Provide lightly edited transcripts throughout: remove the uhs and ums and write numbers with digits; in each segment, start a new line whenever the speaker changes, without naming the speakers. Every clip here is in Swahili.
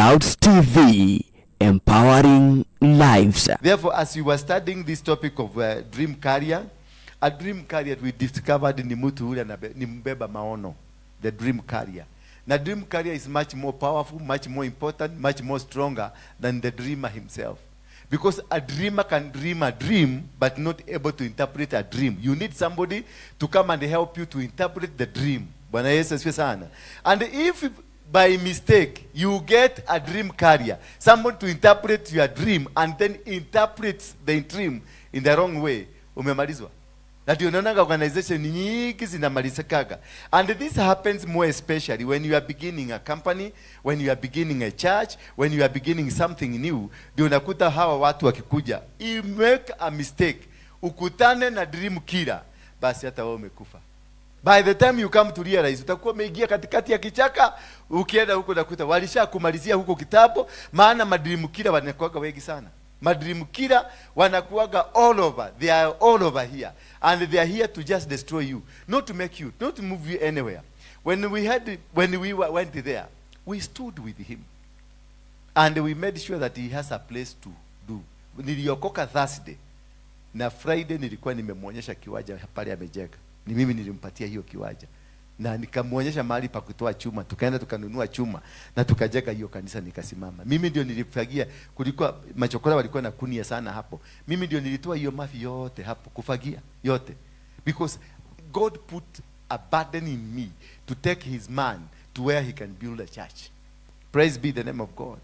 Clouds TV, empowering lives.
Therefore, as we were studying this topic of dream carrier, a dream carrier we discovered ni mtu ule ni mbeba maono, the dream carrier. Now, dream carrier is much more powerful, much more important, much more stronger than the dreamer himself. Because a dreamer can dream a dream, but not able to interpret a dream. You need somebody to come and help you to interpret the dream. And if by mistake you get a dream carrier, someone to interpret your dream and then interprets the dream in the wrong way, umemalizwa. That you know, organization nyingi zinamalizikaga. And this happens more especially when you are beginning a company, when you are beginning a church, when you are beginning something new. Ndio unakuta hawa watu wakikuja, you make a mistake, ukutane na dream killer, basi hata wewe umekufa. By the time you come to realize, utakuwa umeingia katikati ya kichaka, ukienda huko nakuta walishakumalizia huko kitabu, maana madream killer wanakuaga wengi sana. Madream killer wanakuaga all over. They are all over here. And they are here to just destroy you. Not to make you, not to move you anywhere. When we went there, we stood with him. And we made sure that he has a place to do. Niliokoka Thursday. Na Friday nilikuwa nimemuonyesha kiwanja pale amejenga. Ni mimi nilimpatia hiyo kiwanja. Na nikamuonyesha mahali pa kutoa chuma, tukaenda tukanunua chuma na tukajenga hiyo kanisa nikasimama. Mimi ndio nilifagia, kulikuwa machokora walikuwa na kunia sana hapo. Mimi ndio nilitoa hiyo mafi yote hapo kufagia yote. Because God put a burden in me to take his man to where he can build a church. Praise be the name of God.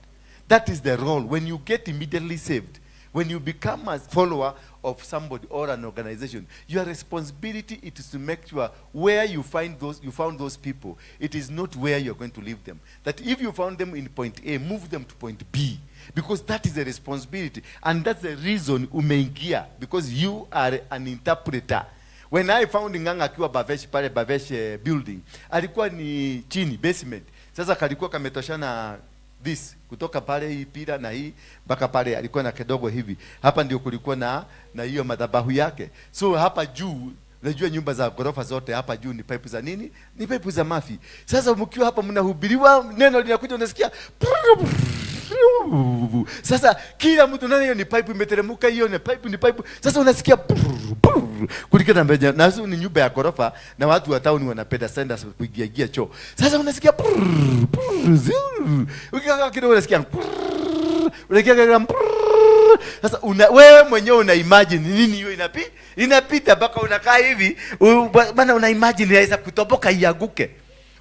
That is the role. When you get immediately saved, when you become a follower of somebody or an organization, your responsibility it is to make sure where you found those people, it is not where you're going to leave them. That if you found them in point A, move them to point B. Because that is the responsibility. And that's the reason umeingia. Because you are an interpreter. When I found Nganga akiwa Bavesh building, alikuwa ni chini, basement. Sasa kalikuwa kametoshana this kutoka pale hii pira na hii mpaka pale alikuwa na kidogo hivi. Hapa ndio kulikuwa na hiyo madhabahu yake. So hapa juu, unajua nyumba za ghorofa zote hapa juu ni pipe za nini? Ni pipe za mafi. Sasa mkiwa hapa mnahubiriwa neno linakuja unasikia. Sasa kila mtu nani hiyo ni pipe imeteremuka, hiyo ni pipe. Sasa unasikia kulikana mbeja na ni nyumba ya ghorofa na watu wa town wanapenda senda kuingia choo. Sasa unasikia ukikaa kidogo unasikia sasa wewe mwenyewe una imagine nini hiyo inapita mpaka unakaa hivi bana, una imagine inaweza kutoboka iaguke.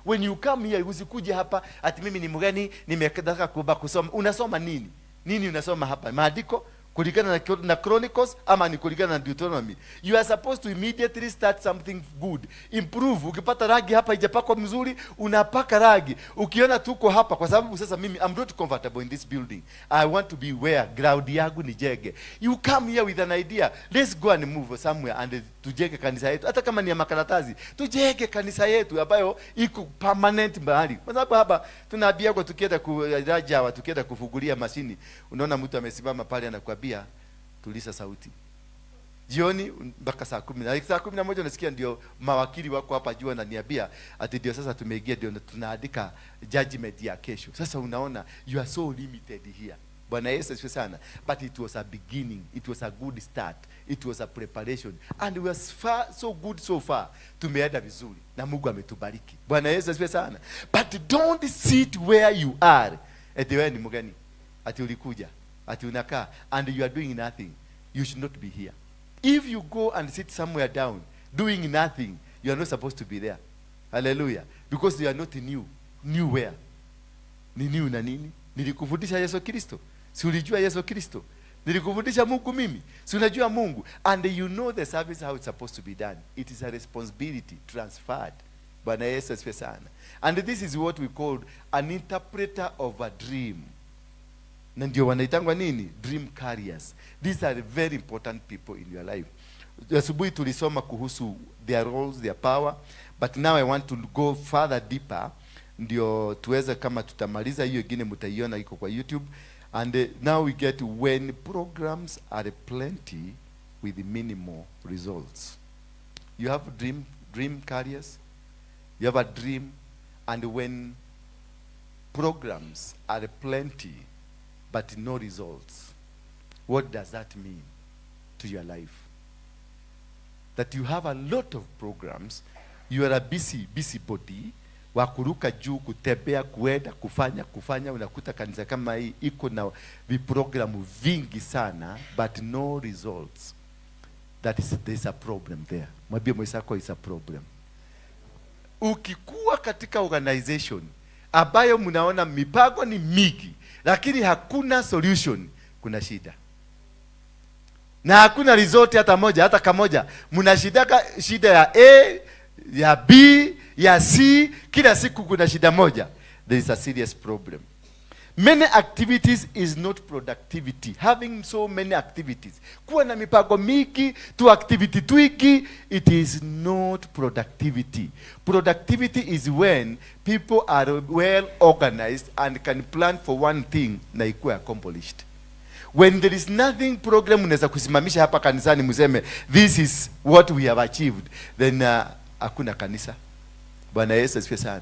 When you come here, usikuje hapa ati mimi ni mgeni nimekataka kusoma. Unasoma nini? Nini unasoma hapa? Maandiko kulingana na Chronicles ama ni kulingana na Deuteronomy? You are supposed to immediately start something good. Improve. Ukipata rangi hapa haijapakwa mzuri, unapaka rangi. Ukiona tuko hapa kwa sababu sasa mimi I'm not comfortable in this building. I want to be where ground yangu ni jege. You come here with an idea. Let's go and move somewhere and tujenge kanisa yetu. Hata kama ni ya makaratasi, tujenge kanisa yetu ambayo iko permanent mahali. Kwa sababu hapa tunaambia kwa tukienda kuraja, tukienda kufungulia mashini, unaona mtu amesimama pale anakuambia tulisa sauti. Jioni mpaka saa 10. Na saa 11 unasikia ndio mawakili wako hapa juu ananiambia ati ndio sasa tumeingia ndio tunaandika judgment ya kesho. Sasa unaona you are so limited here. Bwana Yesu asifiwe sana. But it was a beginning. It was a good start. It was a preparation. And we were so good so far. Tumeenda vizuri. Na Mungu ametubariki. Bwana Yesu asifiwe sana. But don't sit where you are. Eti wewe ni mgeni. Ati ulikuja. Ati unakaa. And you are doing nothing. You should not be here. If you go and sit somewhere down, doing nothing, you are not supposed to be there. Hallelujah. Because you are not new. New where? Ni new na nini? Nilikufundisha Yesu Kristo. Si ulijua Yesu Kristo? Nilikufundisha Mungu mimi. Si unajua Mungu. And you know the service how it's supposed to be done. It is a responsibility transferred. Bwana Yesu asifiwe sana. And this is what we call an interpreter of a dream. Na ndio wanaitangwa nini? Dream carriers. These are very important people in your life. Asubuhi tulisoma kuhusu their roles, their power. But now I want to go further deeper. Ndio tuweze kama tutamaliza hiyo ingine mtaiona iko kwa YouTube. And now we get when programs are plenty with minimal results. You have dream carriers. You have a dream, and when programs are plenty but no results. What does that mean to your life? That you have a lot of programs, you are a busybody, wa kuruka juu, kutembea, kuenda, kufanya, unakuta kanisa kama hii iko na viprogramu vingi sana but no results. There's a problem there. Mwambie mwenzako is a problem. Ukikuwa katika organization ambayo mnaona mipango ni mingi lakini hakuna solution, kuna shida. Na hakuna result hata moja, hata kamoja. Mna shida ya A, ya B, ya C, kila siku kuna shida moja. There is a serious problem. Many activities is not productivity. Having so many activities, kuwa na mipango mingi, tu activity twiki, it is not productivity. Productivity is when people are well organized and can plan for one thing na ikuwe accomplished. When there is nothing program unaweza kusimamisha hapa kanisani mseme this is what we have achieved, then hakuna kanisa. Bwana Yesu asifiwe sana.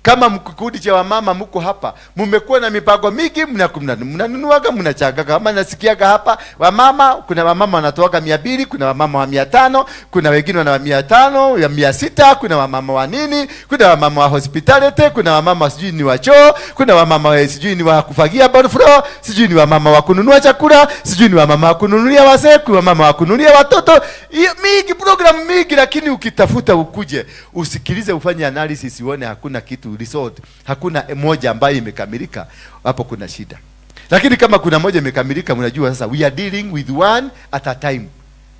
Kama mkikundi cha wamama mko hapa, mmekuwa na mipango mingi, mnanunuaga, mnachanga. Kama nasikiaga hapa wamama, kuna wamama wanatoaga 200, kuna wamama wa 500, kuna wengine wana 500, ya 600, kuna wamama wa nini, kuna wamama wa hospitality, kuna wamama sijui ni wa choo, kuna wamama sijui ni wa kufagia bond floor, sijui ni wamama wa kununua chakula, sijui ni wamama wa kununulia wazee, kuna wamama wa kununulia watoto. Hiyo mingi, program mingi, lakini ukitafuta ukuje, usikilize, ufanye analysis, uone hakuna kitu result, hakuna moja ambayo imekamilika, hapo kuna shida. Lakini kama kuna moja imekamilika, mnajua sasa we are dealing with one at a time.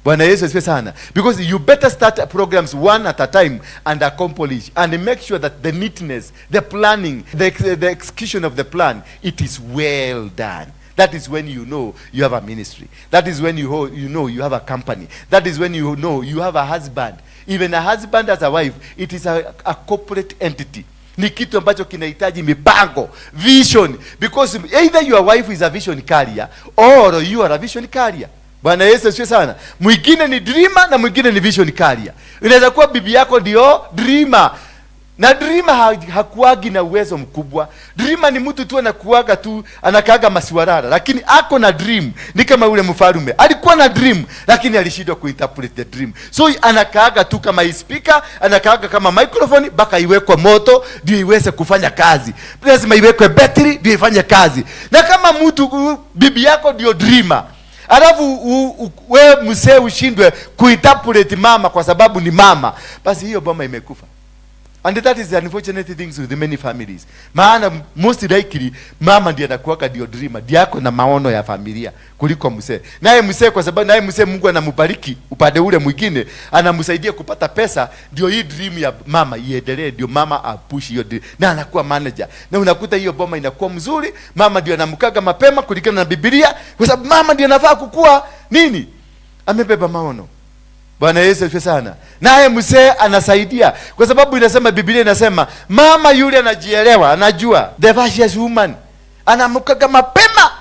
Bwana Yesu asifiwe sana. Because you better start programs one at a time and accomplish and make sure that the neatness, the planning, the execution of the plan, it is well done. That is when you know you have a ministry. That is when you know you have a company. That is when you know you have a husband. Even a husband as a wife, it is a corporate entity. Ni kitu ambacho kinahitaji mipango, vision, because either your wife is a vision carrier or you are a vision carrier. Bwana Yesu asifiwe sana. Mwingine ni dreamer na mwingine ni vision carrier. Inaweza kuwa bibi yako ndio dreamer. Na dreamer hakuagi na uwezo mkubwa. Dreamer ni mtu tu anakuaga tu, anakaaga masiwarara, lakini ako na dream. Ni kama ule mfalme alikuwa na dream lakini alishindwa kuinterpret the dream. So anakaaga tu kama speaker, anakaaga kama microphone, baka iwekwe moto ndio iweze kufanya kazi. Lazima iwekwe battery ndio ifanye kazi. Na kama mtu bibi yako ndio dreamer, alafu wewe mzee ushindwe kuinterpret mama kwa sababu ni mama, basi hiyo boma imekufa. And that is the unfortunate things with many families. Maana most likely mama ndiye anakuwa ndio dreamer, ndiye ako na maono ya familia kuliko mzee. Naye mzee, kwa sababu naye mzee Mungu anambariki upande ule mwingine, anamsaidia kupata pesa, ndio hii dream ya mama iendelee, ndio mama apush hiyo dream, na anakuwa manager. Na unakuta hiyo boma inakuwa mzuri, mama ndio anamkaga mapema kulingana na Biblia, kwa sababu mama ndiye anafaa kukua nini? Amebeba maono. Bwana Yesu asifiwe sana. Naye mzee anasaidia, kwa sababu inasema, Biblia inasema mama yule anajielewa, anajua, the virtuous woman, anamkaga mapema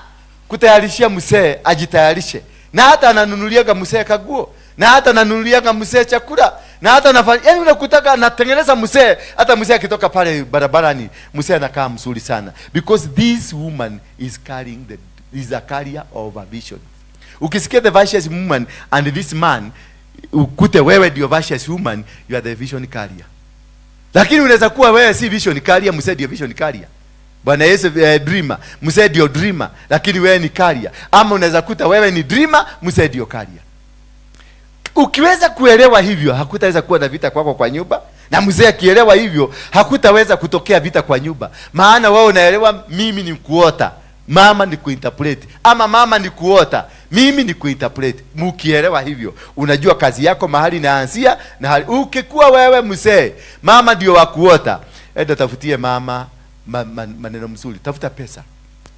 kutayarishia mzee ajitayarishe, na hata ananunuliaga mzee kaguo, na hata ananunuliaga mzee chakula, na hata anafanya, yaani unakutaka anatengeneza mzee, hata mzee akitoka pale barabarani mzee anakaa mzuri sana, because this woman is a carrier of a vision. Ukisikia the virtuous woman and this man, ukute wewe ndio virtuous woman, you are the vision carrier. Lakini unaweza kuwa wewe si vision carrier, mzee ndio vision carrier. Bwana Yesu, dreamer, mzee ndio dreamer, lakini wewe ni carrier. Ama unaweza kuta wewe ni dreamer, mzee ndio carrier. Ukiweza kuelewa hivyo, hakutaweza kuwa na vita kwako kwa nyumba, na mzee akielewa hivyo, hakutaweza kutokea vita kwa nyumba. Maana wewe unaelewa, mimi ni kuota, mama ni kuinterpret, ama mama ni kuota, mimi ni kuinterpret. Mkielewa hivyo, unajua kazi yako mahali inaanzia na hali. Ukikuwa wewe mzee, mama ndio wa kuota, enda tafutie mama maneno mzuri, tafuta pesa.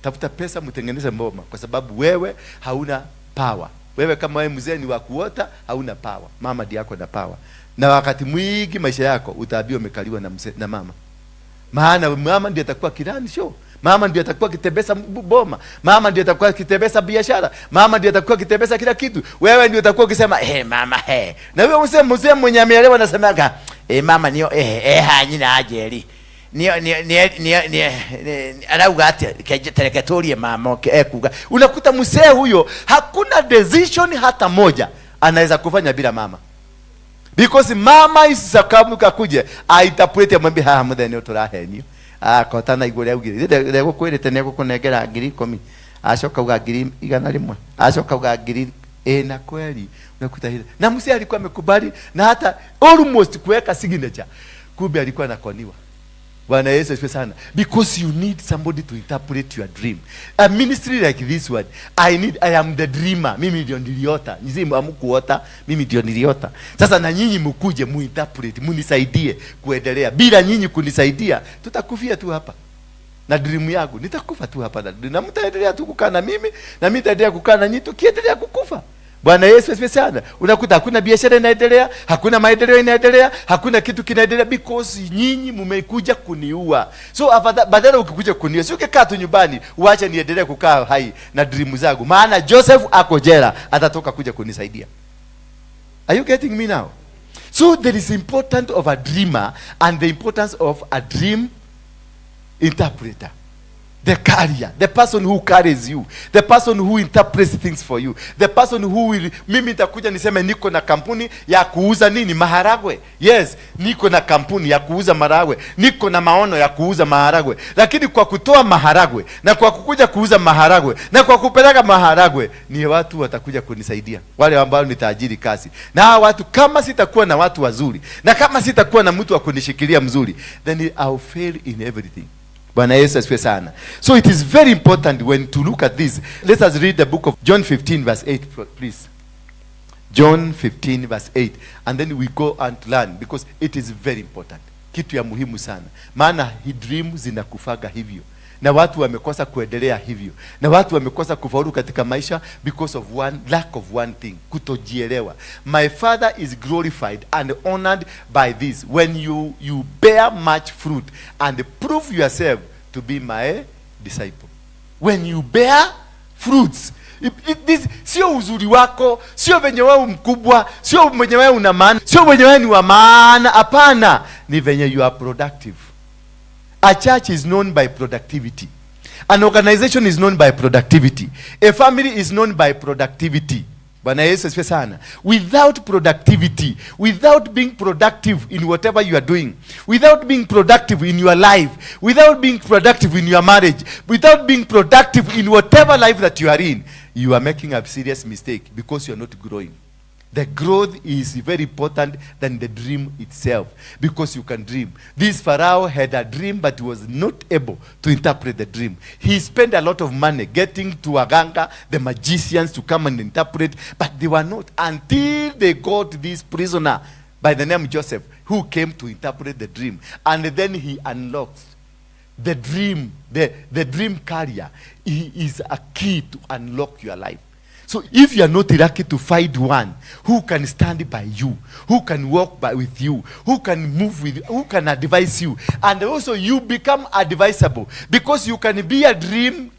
Tafuta pesa, mtengeneze mboma, kwa sababu wewe hauna power. Wewe kama wewe mzee ni wa kuota, hauna power. Mama ndiye yako na power. Na wakati mwingi maisha yako utaambiwa umekaliwa na mzee na mama. Maana mama ndiye atakuwa kirani show. Mama ndiye atakuwa kitebesa boma. Mama ndiye atakuwa kitebesa biashara. Mama ndiye atakuwa kitebesa kila kitu. Wewe ndiye utakuwa ukisema mama na wewe mzee mwenye ameelewa anasemaga mama niyo hanyina ajeri. anauga ati kejetereketorie mama ekuga. Unakuta mzee huyo hakuna decision hata moja anaweza kufanya bila mama, because mama is sakamuka kuje aitapwete mwambie ha mutheni uturahenio akotana igure ugire ndego kwirite nego kunengera 10,000 acoka uga 100 acoka uga 100 na kweli unakuta hili na mzee alikuwa amekubali na hata almost kuweka signature, kumbe alikuwa anakoniwa. Bwana Yesu asifiwe sana. Because you need somebody to interpret your dream. A ministry like this one, I am the dreamer. Mimi ndio niliota. Nyinyi hamkuota, mimi ndio niliota. Sasa na nyinyi mkuje muinterpret, munisaidie kuendelea. Bila nyinyi kunisaidia, tutakufia tu hapa. Na dream yangu nitakufa tu hapa na mtaendelea tu kukaa na mimi na mimi nitaendelea kukaa na nyinyi tukiendelea kukufa. Bwana Yesu asifiwe sana. Unakuta hakuna biashara inaendelea, hakuna maendeleo inaendelea, hakuna kitu kinaendelea because nyinyi mmekuja kuniua. So badala ukikuja kuniua, sio ukikaa tu nyumbani uache niendelee kukaa hai na dream zangu. Maana Joseph ako jela, atatoka kuja kunisaidia. Are you getting me now? So there is importance of a dreamer and the importance of a dream interpreter. The carrier, the person who carries you, the person who interprets things for you, the person who will, mimi nitakuja niseme niko na kampuni ya kuuza nini? Maharagwe. Yes, niko na kampuni ya kuuza maharagwe, niko na maono ya kuuza maharagwe. Lakini kwa kutoa maharagwe na kwa kukuja kuuza maharagwe na kwa kupeleka maharagwe, ni watu watakuja kunisaidia, wale ambao nitaajiri kazi. Na hawa watu kama sitakuwa na watu wazuri na kama sitakuwa na mtu wa kunishikilia mzuri, then I'll fail in everything. Bwana Yesu asifiwe sana. So it is very important when to look at this. Let us read the book of John 15 verse 8 please. John 15 verse 8 and then we go and learn because it is very important. Kitu ya muhimu sana. Maana dream zinakufaga hivyo. Na watu wamekosa kuendelea hivyo. Na watu wamekosa kufaulu katika maisha because of lack of one thing, kutojielewa. My Father is glorified and honored by this when you bear much fruit and prove yourself to be my disciple. When you bear fruits, sio uzuri wako, sio venye wewe mkubwa, sio venye wewe una maana, sio venye wewe ni wa maana, hapana, ni venye you are productive. A church is known by productivity. An organization is known by productivity. A family is known by productivity. Bwana Yesu asifiwe sana. Without productivity, without being productive in whatever you are doing, without being productive in your life, without being productive in your marriage, without being productive in whatever life that you are in, you are making a serious mistake because you are not growing. The growth is very important than the dream itself, because you can dream. This Pharaoh had a dream but was not able to interpret the dream. He spent a lot of money getting to Aganga, the magicians, to come and interpret, but they were not, until they got this prisoner by the name Joseph, who came to interpret the dream. And then he unlocked the dream. The dream carrier is a key to unlock your life. So if you are not lucky to find one who can stand by you, who can walk with you, who can move with you, who can advise you, and also you become advisable, because you can be a dream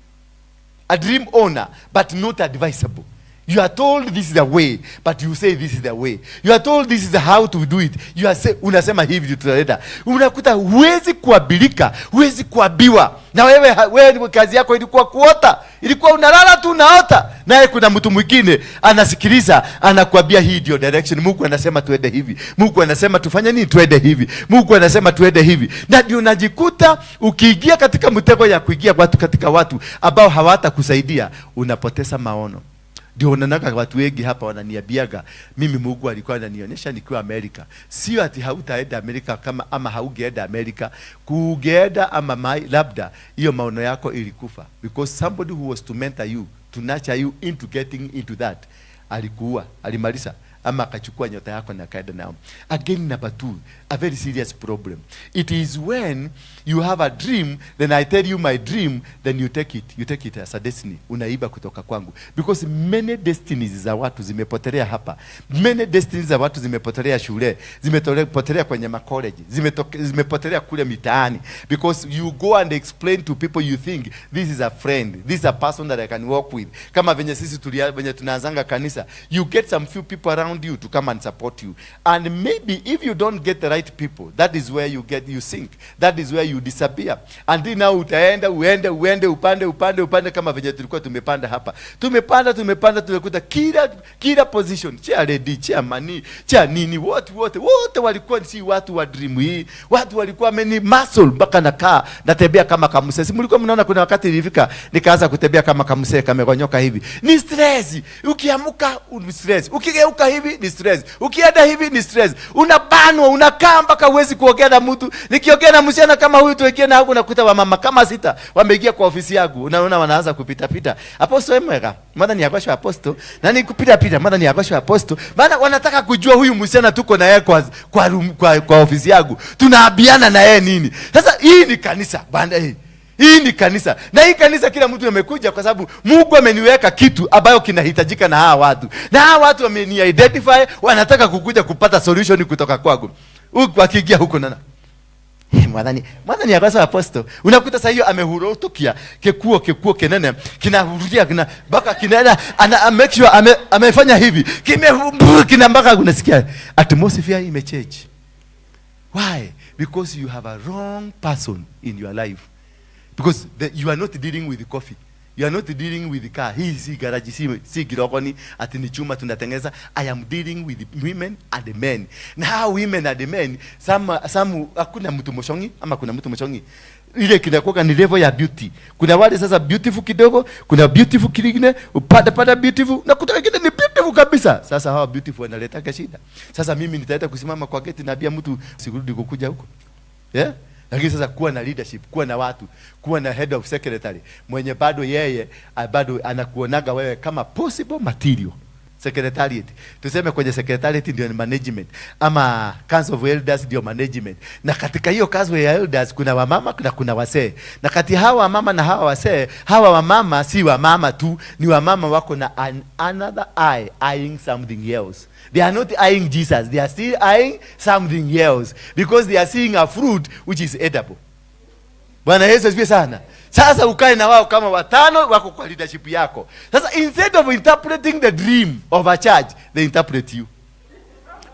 owner but not advisable. You are told this is the way, but you say this is the way. You are told this is how to do it. You are unasema hivi tutaenda. Unakuta huwezi kuabilika, huwezi kuabiwa. Na wewe kazi yako ilikuwa kuota. Ilikuwa unalala tu unaota. Naye kuna mtu mwingine anasikiliza, anakuambia hii ndio direction. Mungu anasema tuende hivi. Mungu anasema tufanye nini? Tuende hivi. Mungu anasema tuende hivi. Na ndio unajikuta ukiingia katika mtego ya kuingia watu katika watu ambao hawatakusaidia, unapoteza maono. Ndio unaona watu wengi hapa wananiambiaga mimi Mungu alikuwa ananionyesha nikiwa Amerika. Sio ati hautaenda Amerika kama ama haugeenda Amerika, kugeenda ama labda hiyo maono yako ilikufa, because somebody who was to mentor you, to nurture you into getting into that, alikuwa alimaliza ama akachukua nyota yako na kaenda nao. Again, number 2, a very serious problem. It is when you have a dream, then I tell you my dream, then you take it as a destiny. Unaiba kutoka kwangu. Because many destinies za watu zimepotelea hapa. Many destinies za watu zimepotelea shule, zimepotelea kwenye makoleji, zimepotelea kule mitaani. Because you go and explain to people, you think this is a friend, this is a person that I can walk with. Kama venye sisi venye tunaanzanga kanisa, you get some few people around around you to come and support you. And maybe if you don't get the right people, that is where you sink. That is where you disappear. Until now uende upande kama venye tulikuwa tumepanda hapa. Tumepanda tumekuta kila position, chia ready, chia mani, chia nini, wote walikuwa si watu wa dream hii. Watu walikuwa meni muscle mpaka natembea kama kamuse. Si mlikuwa mnaona kuna wakati nilifika nikaanza kutembea kama kamuse kamegonyoka hivi. Ni stress. Ukiamuka ni stress. Ukigeuka hivi ni stress. Ukienda hivi ni stress. Unabanwa, unakaa mpaka uwezi kuongea na mtu. Nikiongea na msichana kama huyu tuwekea na hapo nakuta wa mama kama 6 wameingia kwa ofisi yangu. Unaona wanaanza kupita. Apostle Emeka, mada ni yakosho apostle. Nani kupita mada ni yakosho apostle. Maana wanataka kujua huyu msichana tuko na yeye kwa ofisi yangu. Tunaabiana na yeye nini? Sasa hii ni kanisa banda hii. Hii ni kanisa. Na hii kanisa kila mtu amekuja kwa sababu Mungu ameniweka kitu ambayo kinahitajika na hawa watu. Na hawa watu wameni identify, wanataka kukuja kupata solution kutoka kwangu. Huko akiingia huko nana. Mwadhani ya kwasa apostle. Unakuta sasa hiyo amehurotokia kekuo kenene kinahurudia baka kinaenda make sure amefanya hivi. Kina mpaka unasikia atmosphere imechange. Why? Because you have a wrong person in your life. Because you are not dealing with the coffee. You are not dealing with the car. Hii si garage, si girokoni, ati ni chuma tunatengeza. I am dealing with the women and the men. Now women and the men, some hakuna mtu moshongi ama kuna mtu moshongi. Ile kinakuwa ni level ya beauty. Kuna wale sasa beautiful kidogo, kuna beautiful kingine, upata beautiful, na kuna wengine ni beautiful kabisa. Sasa hawa beautiful wanaleta shida. Sasa mimi nitaenda kusimama kwa gate na bia mtu sikurudi kukuja huko. Yeah? Lakini sasa kuwa na leadership, kuwa na watu, kuwa na head of secretary, mwenye bado yeye bado anakuonaga wewe kama possible material. Secretariat. Tuseme kwenye secretariat ndio management ama council of elders ndio management. Na katika hiyo council of elders kuna wamama na kuna wasee. Na kati hawa wamama na hawa wasee, hawa wamama si wamama tu, ni wamama wako na another eye eyeing something else. They are not eyeing Jesus, they are still eyeing something else because they are seeing a fruit which is edible. Bwana Yesu asifiwe sana. Sasa ukae na wao kama watano wako kwa leadership yako. Sasa instead of interpreting the dream of a church, they interpret you.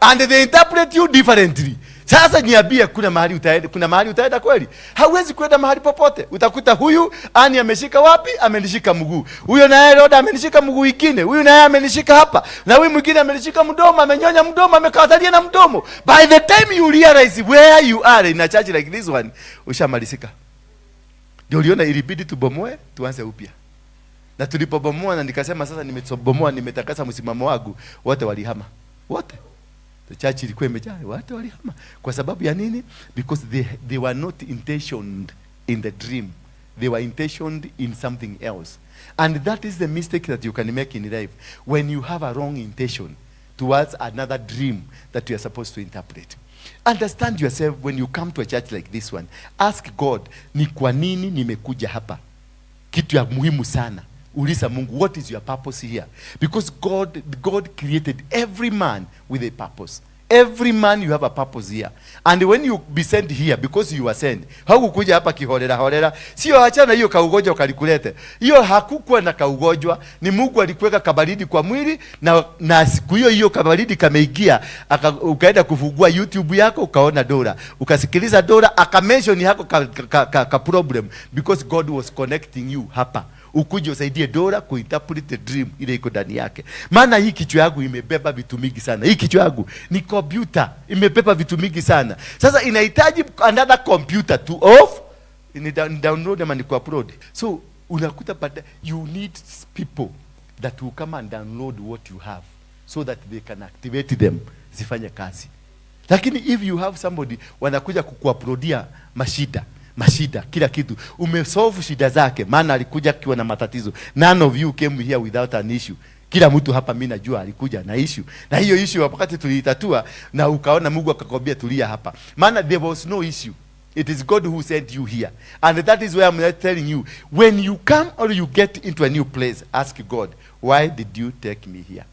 And they interpret you differently. Sasa niambie kuna mahali utaenda kweli? Hauwezi kwenda mahali popote. Utakuta huyu ani ameshika wapi? Amenishika mguu. Huyo naye Roda amenishika mguu ingine. Huyu naye amenishika hapa. Na huyu mwingine amenishika mdomo, amenyonya mdomo, amekatalia na mdomo. By the time you realize where you are in a church like this one, ushamalizika. Ndio uliona ilibidi tubomoe, tuanze upya. Na tulipobomoa na nikasema sasa nimebomoa, nimetakasa msimamo wangu, wote walihama. Wote. The church ilikuwa imejaa, wote walihama. Kwa sababu ya nini? Because they were not intentioned in the dream. They were intentioned in something else. And that is the mistake that you can make in life. When you have a wrong intention towards another dream that you are supposed to interpret. Understand yourself when you come to a church like this one. Ask God, ni kwa nini nimekuja hapa? Kitu ya muhimu sana. Uliza Mungu, what is your purpose here? Because God created every man with a purpose. Every man you have a purpose here. And when you be sent here, because you are sent, haukukuja hapa kiholela. Sio achana hiyo kaugonjwa ukalikulete. Hiyo hakukuwa na kaugonjwa, ni Mungu alikuweka kabaridi kwa mwili na siku hiyo kabaridi kameingia, ukaenda kufungua YouTube yako ukaona Ndura. Ukasikiliza Ndura akamention hako ka problem because God was connecting you hapa. Ukuje usaidie Ndura kuinterpret the dream ile iko ndani yake. Maana hii kichwa yangu imebeba vitu mingi sana. Hii kichwa yangu ni computer, imebeba vitu mingi sana. Sasa inahitaji another computer to off, ni download ama ni ku-upload. So unakuta but you need people that will come and download what you have so that they can activate them zifanye kazi. Lakini if you have somebody wanakuja kukuuploadia mashida kila kitu, umesolve shida zake, maana alikuja akiwa na matatizo. None of you came here without an issue. Kila mtu hapa mimi najua alikuja na issue. Na hiyo issue wakati tuliitatua na ukaona Mungu akakwambia tulia hapa. Maana there was no issue. It is God who sent you here. And that is why I'm telling you, when you come or you get into a new place, ask God, why did you take me here?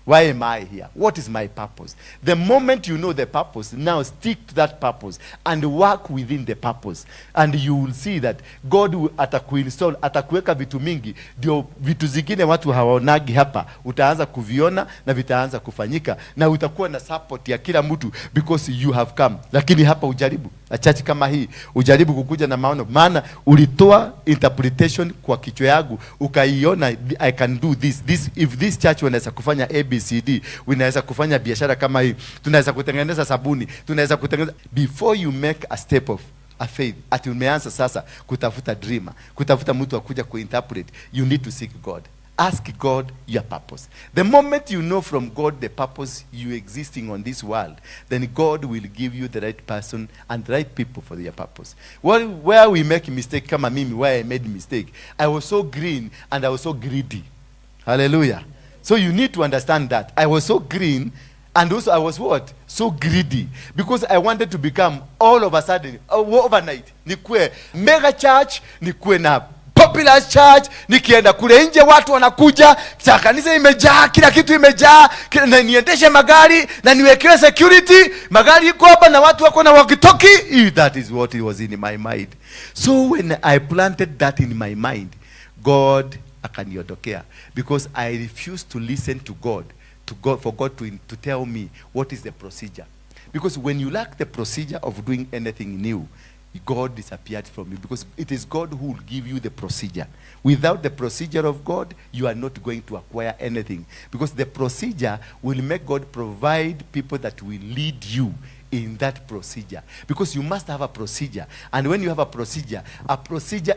Why am I here? What is my purpose? The moment you know the purpose, now stick to that purpose and work within the purpose. And you will see that God will atakuinstall, atakuweka vitu mingi, ndio vitu zingine watu hawaonagi hapa, utaanza kuviona na vitaanza kufanyika, na utakuwa na support ya kila mtu because you have come. Lakini hapa ujaribu, a church kama hii, ujaribu kukuja na maono, maana ulitoa interpretation kwa kichwa yangu, ukaiona I can do this. If this church wanaweza kufanya ABCD, unaweza kufanya biashara kama hii, tunaweza kutengeneza sabuni, tunaweza kutengeneza. Before you make a step of a faith, ati umeanza sasa kutafuta dreamer, kutafuta mtu akuja kuinterpret, you need to seek God. Ask God your purpose. The moment you know from God the purpose you existing on this world, then God will give you the right person and the right people for your purpose. Where we make mistake, kama mimi, where I made mistake, I was so green and I was so greedy. Hallelujah. So you need to understand that. I was so green and also I was what? So greedy. Because I wanted to become all of a sudden, overnight, nikue mega church, nikue na popular church, nikienda kule nje watu wanakuja, kanisa imejaa, kila kitu imejaa, na niendeshe magari, na niwekewe security, magari iko hapa na watu wako na walkie-talkie. That is what it was in my mind. So when I planted that in my mind, God akaniondokea, because I refused to listen to God, for God to tell me what is the procedure. Because when you lack the procedure of doing anything new, God disappeared from you, because it is God who will give you the procedure. Without the procedure of God, you are not going to acquire anything, because the procedure will make God provide people that will lead you in that procedure, because you must have a procedure. And when you have a procedure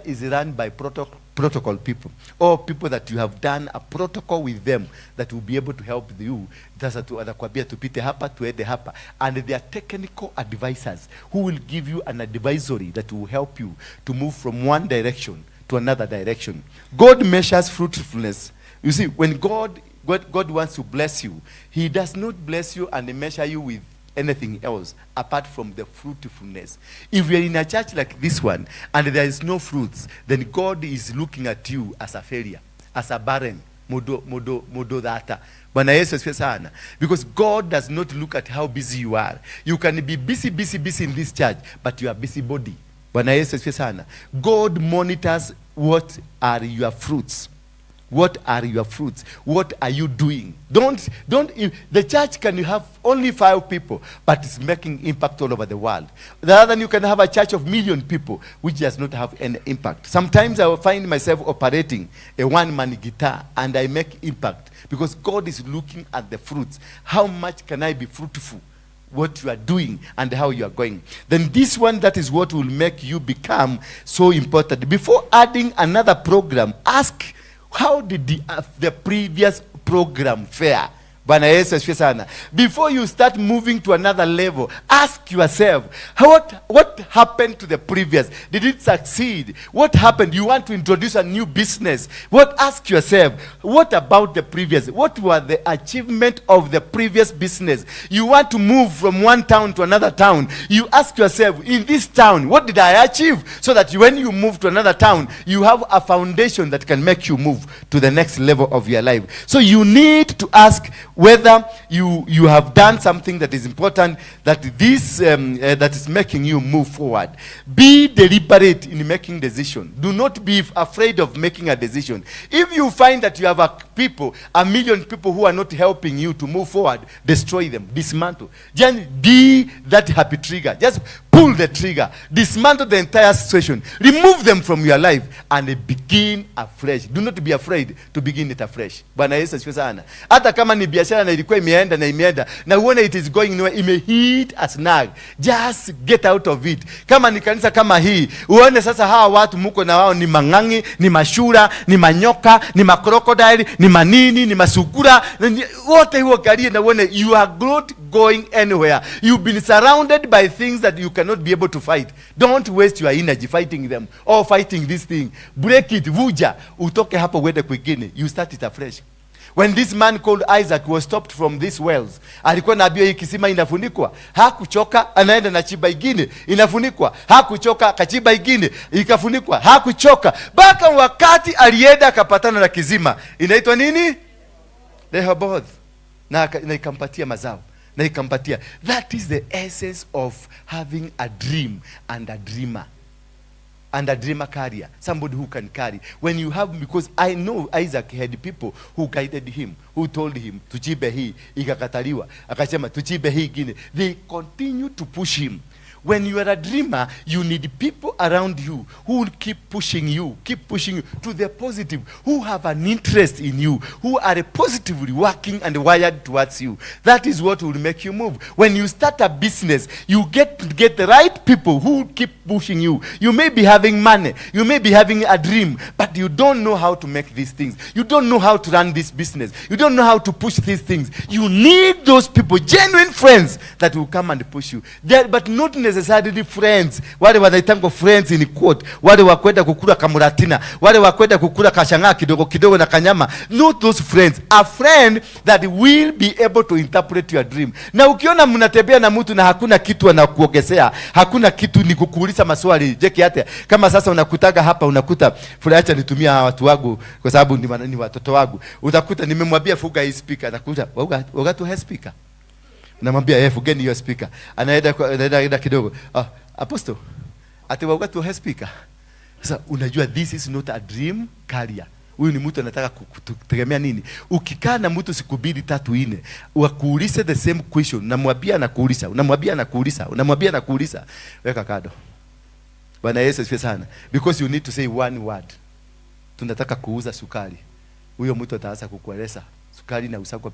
is run by protocol people, or people that you have done a protocol with them that will be able to help you. Sasa anakuambia tupite hapa, tuende hapa, and they are technical advisors who will give you an advisory that will help you to move from one direction to another direction. God measures fruitfulness. You see, when God wants to bless you, he does not bless you and measure you with anything else apart from the fruitfulness. If you are in a church like this one and there is no fruits, then God is looking at you as a failure, as a barren, mudo data. Bwana Yesu asifiwe sana. Because God does not look at how busy you are. You can be busy in this church, but you are busybody. Bwana Yesu asifiwe sana. God monitors what are your fruits. What are your fruits? What are you doing? Don't the church can have only 5 people, but it's making impact all over the world. Rather than you can have a church of 1 million people, which does not have any impact. Sometimes I will find myself operating a one-man guitar, and I make impact, because God is looking at the fruits. How much can I be fruitful? What you are doing and how you are going. Then this one, that is what will make you become so important. Before adding another program, ask, how did the previous program fare? Bwana Yesu asifiwe sana. Before you start moving to another level, ask yourself, what happened to the previous? Did it succeed? What happened? You want to introduce a new business. Ask yourself, what about the previous? What were the achievement of the previous business? You want to move from one town to another town. You ask yourself, in this town, what did I achieve? So that when you move to another town, you have a foundation that can make you move to the next level of your life. So you need to ask whether you have done something that is important, that that is making you move forward. Be deliberate in making decision. Do not be afraid of making a decision. If you find that you have a million people who are not helping you to move forward, destroy them, dismantle. Just be that happy trigger. Just pull the trigger, dismantle the entire situation, remove them from your life, and begin afresh. Do not be afraid to begin it afresh. Bwana Yesu asifiwe sana. Hata kama ni biashara na ilikuwa imeenda na uone it is going nowhere, imehit a snag, just get out of it. Kama ni kanisa kama hii, uone sasa hawa watu muko na wao ni mangangi, ni mashura, ni manyoka, ni makrokodile, ni manini, ni masugura, wote huo karie, na uone you are not going anywhere. You've been surrounded by things that you cannot be able to fight. Don't waste your energy fighting them or fighting this thing. Break it, vuja, utoke hapo uende kwingine. You start it afresh. When this man called Isaac was stopped from these wells, alikuwa naambiwa hii kisima inafunikwa, hakuchoka, anaenda na chiba ingine, inafunikwa, hakuchoka, kachiba ingine, ikafunikwa, hakuchoka, mpaka wakati alienda akapatana na kizima. Inaitwa nini? Rehoboth. na ikampatia mazao na ikampatia. That is the essence of having a dream and a dreamer. And a dreamer carrier, somebody who can carry. When you have, because I know Isaac had people who guided him, who told him tuchibe hii, ikakataliwa, akasema tuchibe hii gine. They continue to push him. When you are a dreamer, you need people around you who will keep pushing you to the positive, who have an interest in you, who are positively working and wired towards you. That is what will make you move. When you start a business, you get the right people who will keep pushing you. You may be having money, you may be having a dream, but you don't know how to make these things. You don't know how to run this business. You don't know how to push these things. You need those people, genuine friends that will come and push you. But not necessarily friends. Wale wanaitangwa friends in quote. Wale wakwenda kukula kamuratina. Wale wakwenda kukula kashangaa kidogo kidogo na kanyama. Not those friends. A friend that will be able to interpret your dream. Na ukiona mnatembea na mtu na hakuna kitu anakuongezea, hakuna kitu ni kukuuliza maswali, jeki hata kama sasa unakutaga hapa, unakuta fulani nitumia watu wangu kwa sababu ni watoto wangu. Utakuta nimemwambia fuga hii speaker, nakuta waga tu high speaker. Namwambia fugeni hiyo speaker. Anaenda kidogo. Apostle, ati waga tu high speaker. Sasa unajua this is not a dream carrier. Huyu ni mtu anataka kutegemea nini? Ukikaa na mtu siku 2 3 4, wakuulize the same question, unamwambia anakuuliza, weka kado. Bwana Yesu asifiwe sana. Because you need to say one word. Tunataka kuuza sukari. Huyo mtu ataanza kukueleza sukari na usako,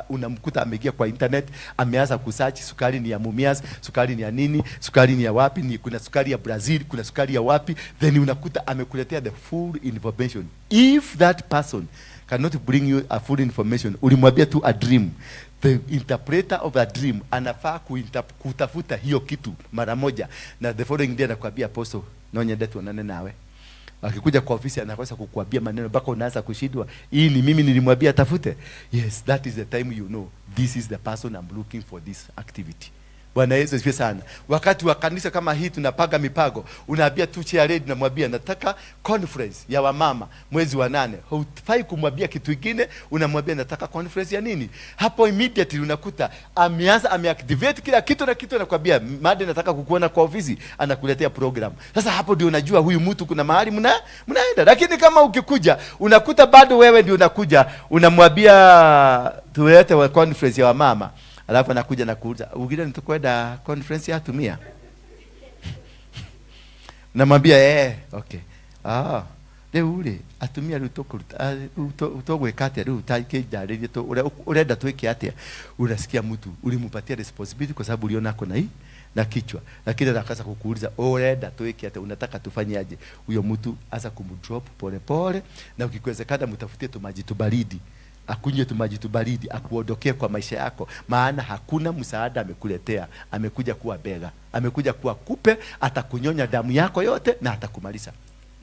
unamkuta ameingia kwa internet, ameanza kusearch sukari ni ya Mumias, sukari ni ya nini, sukari ni ya wapi, kuna sukari ya Brazil, kuna sukari ya wapi, then unakuta amekuletea the full information. If that person cannot bring you a full information, ulimwambia tu a dream, the interpreter of a dream anafaa kutafuta hiyo kitu mara moja, na the following day anakuambia apostle, naonyenda tuonane nawe. Akikuja kwa ofisi anakosa kukuambia maneno mpaka unaanza kushindwa. Hii ni mimi nilimwambia tafute. Yes, that is the time you know this is the person I'm looking for this activity. Bwana Yesu asifiwe sana. Wakati wa kanisa kama hii tunapaga mipago, unaambia tu chairlady, unamwambia nataka conference ya wamama mwezi wa 8. Hufai kumwambia kitu kingine, unamwambia nataka conference ya nini. Hapo immediately unakuta ameactivate kila kitu na kitu, anakuambia mada nataka kukuona kwa ofisi, anakuletea program. Sasa hapo ndio unajua huyu mtu kuna mahali mnaenda. Lakini kama ukikuja unakuta bado wewe ndio unakuja, unamwambia tuwete wa conference ya wamama, alafu anakuja na kuuliza, "Ugida nitakwenda conference ya Tumia?" Namwambia okay. Ule atumia utogwe kati ya utaike jaririe to urenda tuweke atia. Unasikia mtu ulimpatia responsibility kwa sababu uliona ako na hii na kichwa, lakini anakaza kukuuliza urenda tuweke atia, unataka tufanye aje? Huyo mtu asa kumdrop pole pole, na ukiwezekana mtafutie tumaji tubaridi, akunywe tumaji tubaridi, akuondokee kwa maisha yako, maana hakuna msaada amekuletea. Amekuja kuwa bega, amekuja kuwa kupe, atakunyonya damu yako yote na atakumaliza.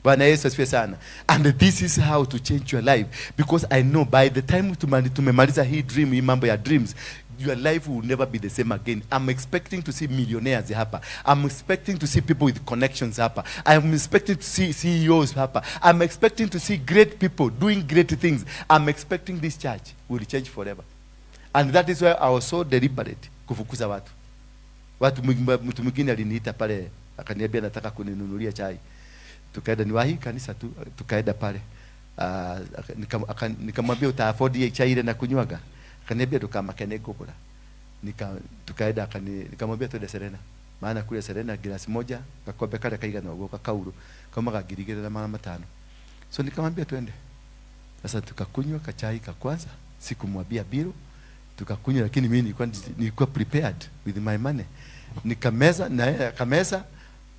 Bwana Yesu asifiwe sana. And this is how to change your life, because I know by the time tumemaliza hii dream, hii mambo ya dreams, your life will never be the same again. I'm expecting to see millionaires hapa. I'm expecting to see people with connections hapa. I'm expecting to see CEOs hapa. I'm expecting to see great people doing great things. I'm expecting this church will change forever. And that is why I was so deliberate kufukuza watu mtu mwingine aliniita pale, akaniambia nataka kuninunulia chai. Tukaenda ni wahi kanisa tu, tukaenda pale. Nikamwambia uta afford chai ile na kunywaga? Akaniambia tukamakene bora. Tukaenda nikamwambia tuende Serena. Maana kule Serena glasi moja kakombe kale kaiga na ugoka kauru kama kagirigire na mara 5. So nikamwambia tuende. Sasa tukakunywa kachai ka kwanza, sikumwambia bill. Tukakunywa, lakini mimi nilikuwa prepared with my money. Nikameza na yeye akameza,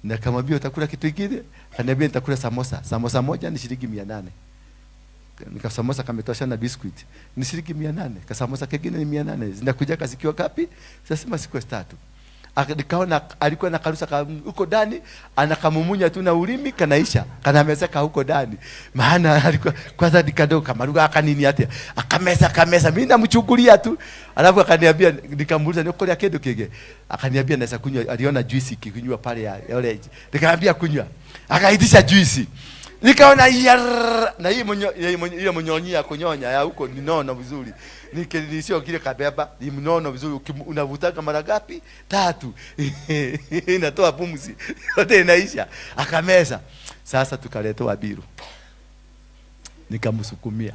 na kamwambia utakula kitu kingine? Kaniambia nitakula samosa. Samosa moja ni shilingi 800. Nikasamosa kametosha na biscuit. Ni shilingi 800. Kasamosa kingine ni 800. Zinakuja kazikiwa kapi? Sasa siku 3. Nikaona alikuwa na karusa huko ndani, anakamumunya tu na ulimi kanaisha. Kanamezeka huko ndani. Maana alikuwa kwanza dikadoka kamaruga akanini hata. Akamesa mimi namchukulia tu. Alafu akaniambia, nikamuuliza niko ya kedo kege. Akaniambia naweza kunywa, aliona juice kikinywa pale ya orange. Nikamwambia kunywa. Akaitisha juice. Nikaona na hii ile mnyonyi ya kunyonya ya huko ni nono vizuri. Nikilisio kile kabeba ni mnono vizuri, unavutaka mara ngapi? 3. Inatoa pumzi. Yote inaisha. Akameza. Sasa tukaletewa biru. Nikamsukumia.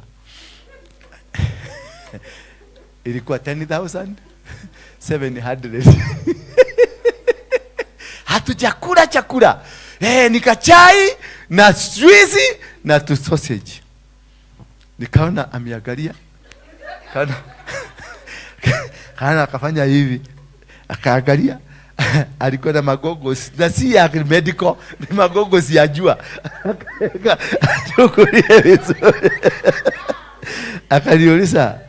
Ilikuwa 10,700. Hatujakula chakula. Nikachai na juice na tu sausage. Nikaona ameangalia. Kana akafanya hivi. Akaangalia. Alikuwa na magogos. Na si ya medical, ni magogos ya jua. Chukulia vizuri. Akaniuliza,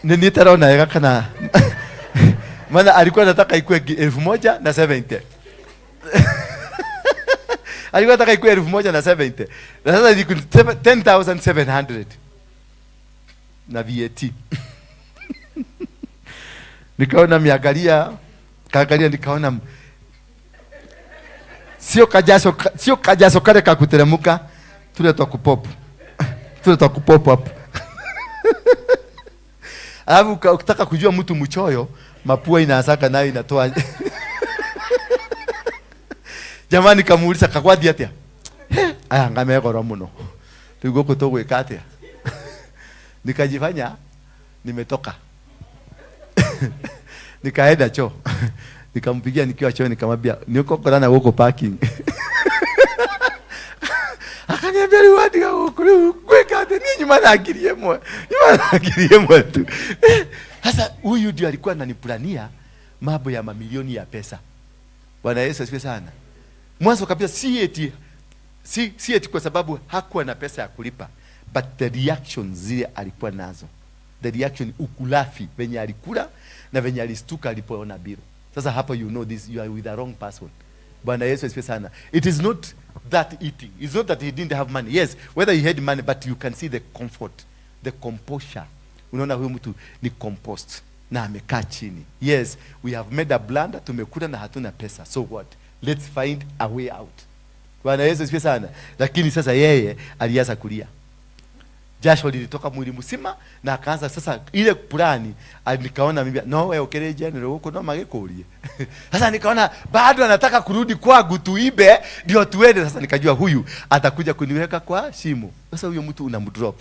nini taraona yaka kana. Maana alikuwa anataka ikuwe 1,070. Alikuwa anataka ikuwe 1,070. Na sasa ni 10,700 na VAT. Nikaona miangalia, kaangalia nikaona sio kajaso kale kakuteremuka, tule twa kupop. Tule twa kupop hapo. Alafu ukitaka kujua mtu mchoyo, mapua inaasaka nayo inatoa. Jamani kamuuliza kakwadi atia. Aya ngamegora muno. Tugo kutogwe katia. Nikajifanya nimetoka. Nikaenda choo. Nikampigia nikiwa choo nikamwambia niko korana huko parking. Akaniambia liwadi huko kwekate ninyi managirie mwe. Managirie mwe tu. Sasa huyu ndio alikuwa ananiplania mambo ya mamilioni ya pesa. Bwana Yesu asifiwe sana. Mwanzo kabisa si eti kwa sababu hakuwa na pesa ya kulipa, but the reaction zile alikuwa nazo. The reaction ukulafi venye alikula na venye alistuka alipoona bill. Sasa hapa you know this, you are with the wrong person. Bwana Yesu asifiwe sana. It is not that eating. It's not that he didn't have money. Yes, whether he had money, but you can see the comfort, the composure. Unaona huyu mtu ni composed na amekaa chini. Yes, we have made a blunder, tumekula na hatuna pesa. So what? Let's find a way out. Bwana Yesu asifiwe sana. Lakini sasa yeye alianza kulia. Jasho lilitoka mwili mzima na akaanza sasa ile plani. Nikaona mimi no wewe okere general huko no magekulie. Sasa nikaona bado anataka kurudi kwangu tuibe ndio tuende. Sasa nikajua huyu atakuja kuniweka kwa shimo. Sasa huyo mtu unamdrop.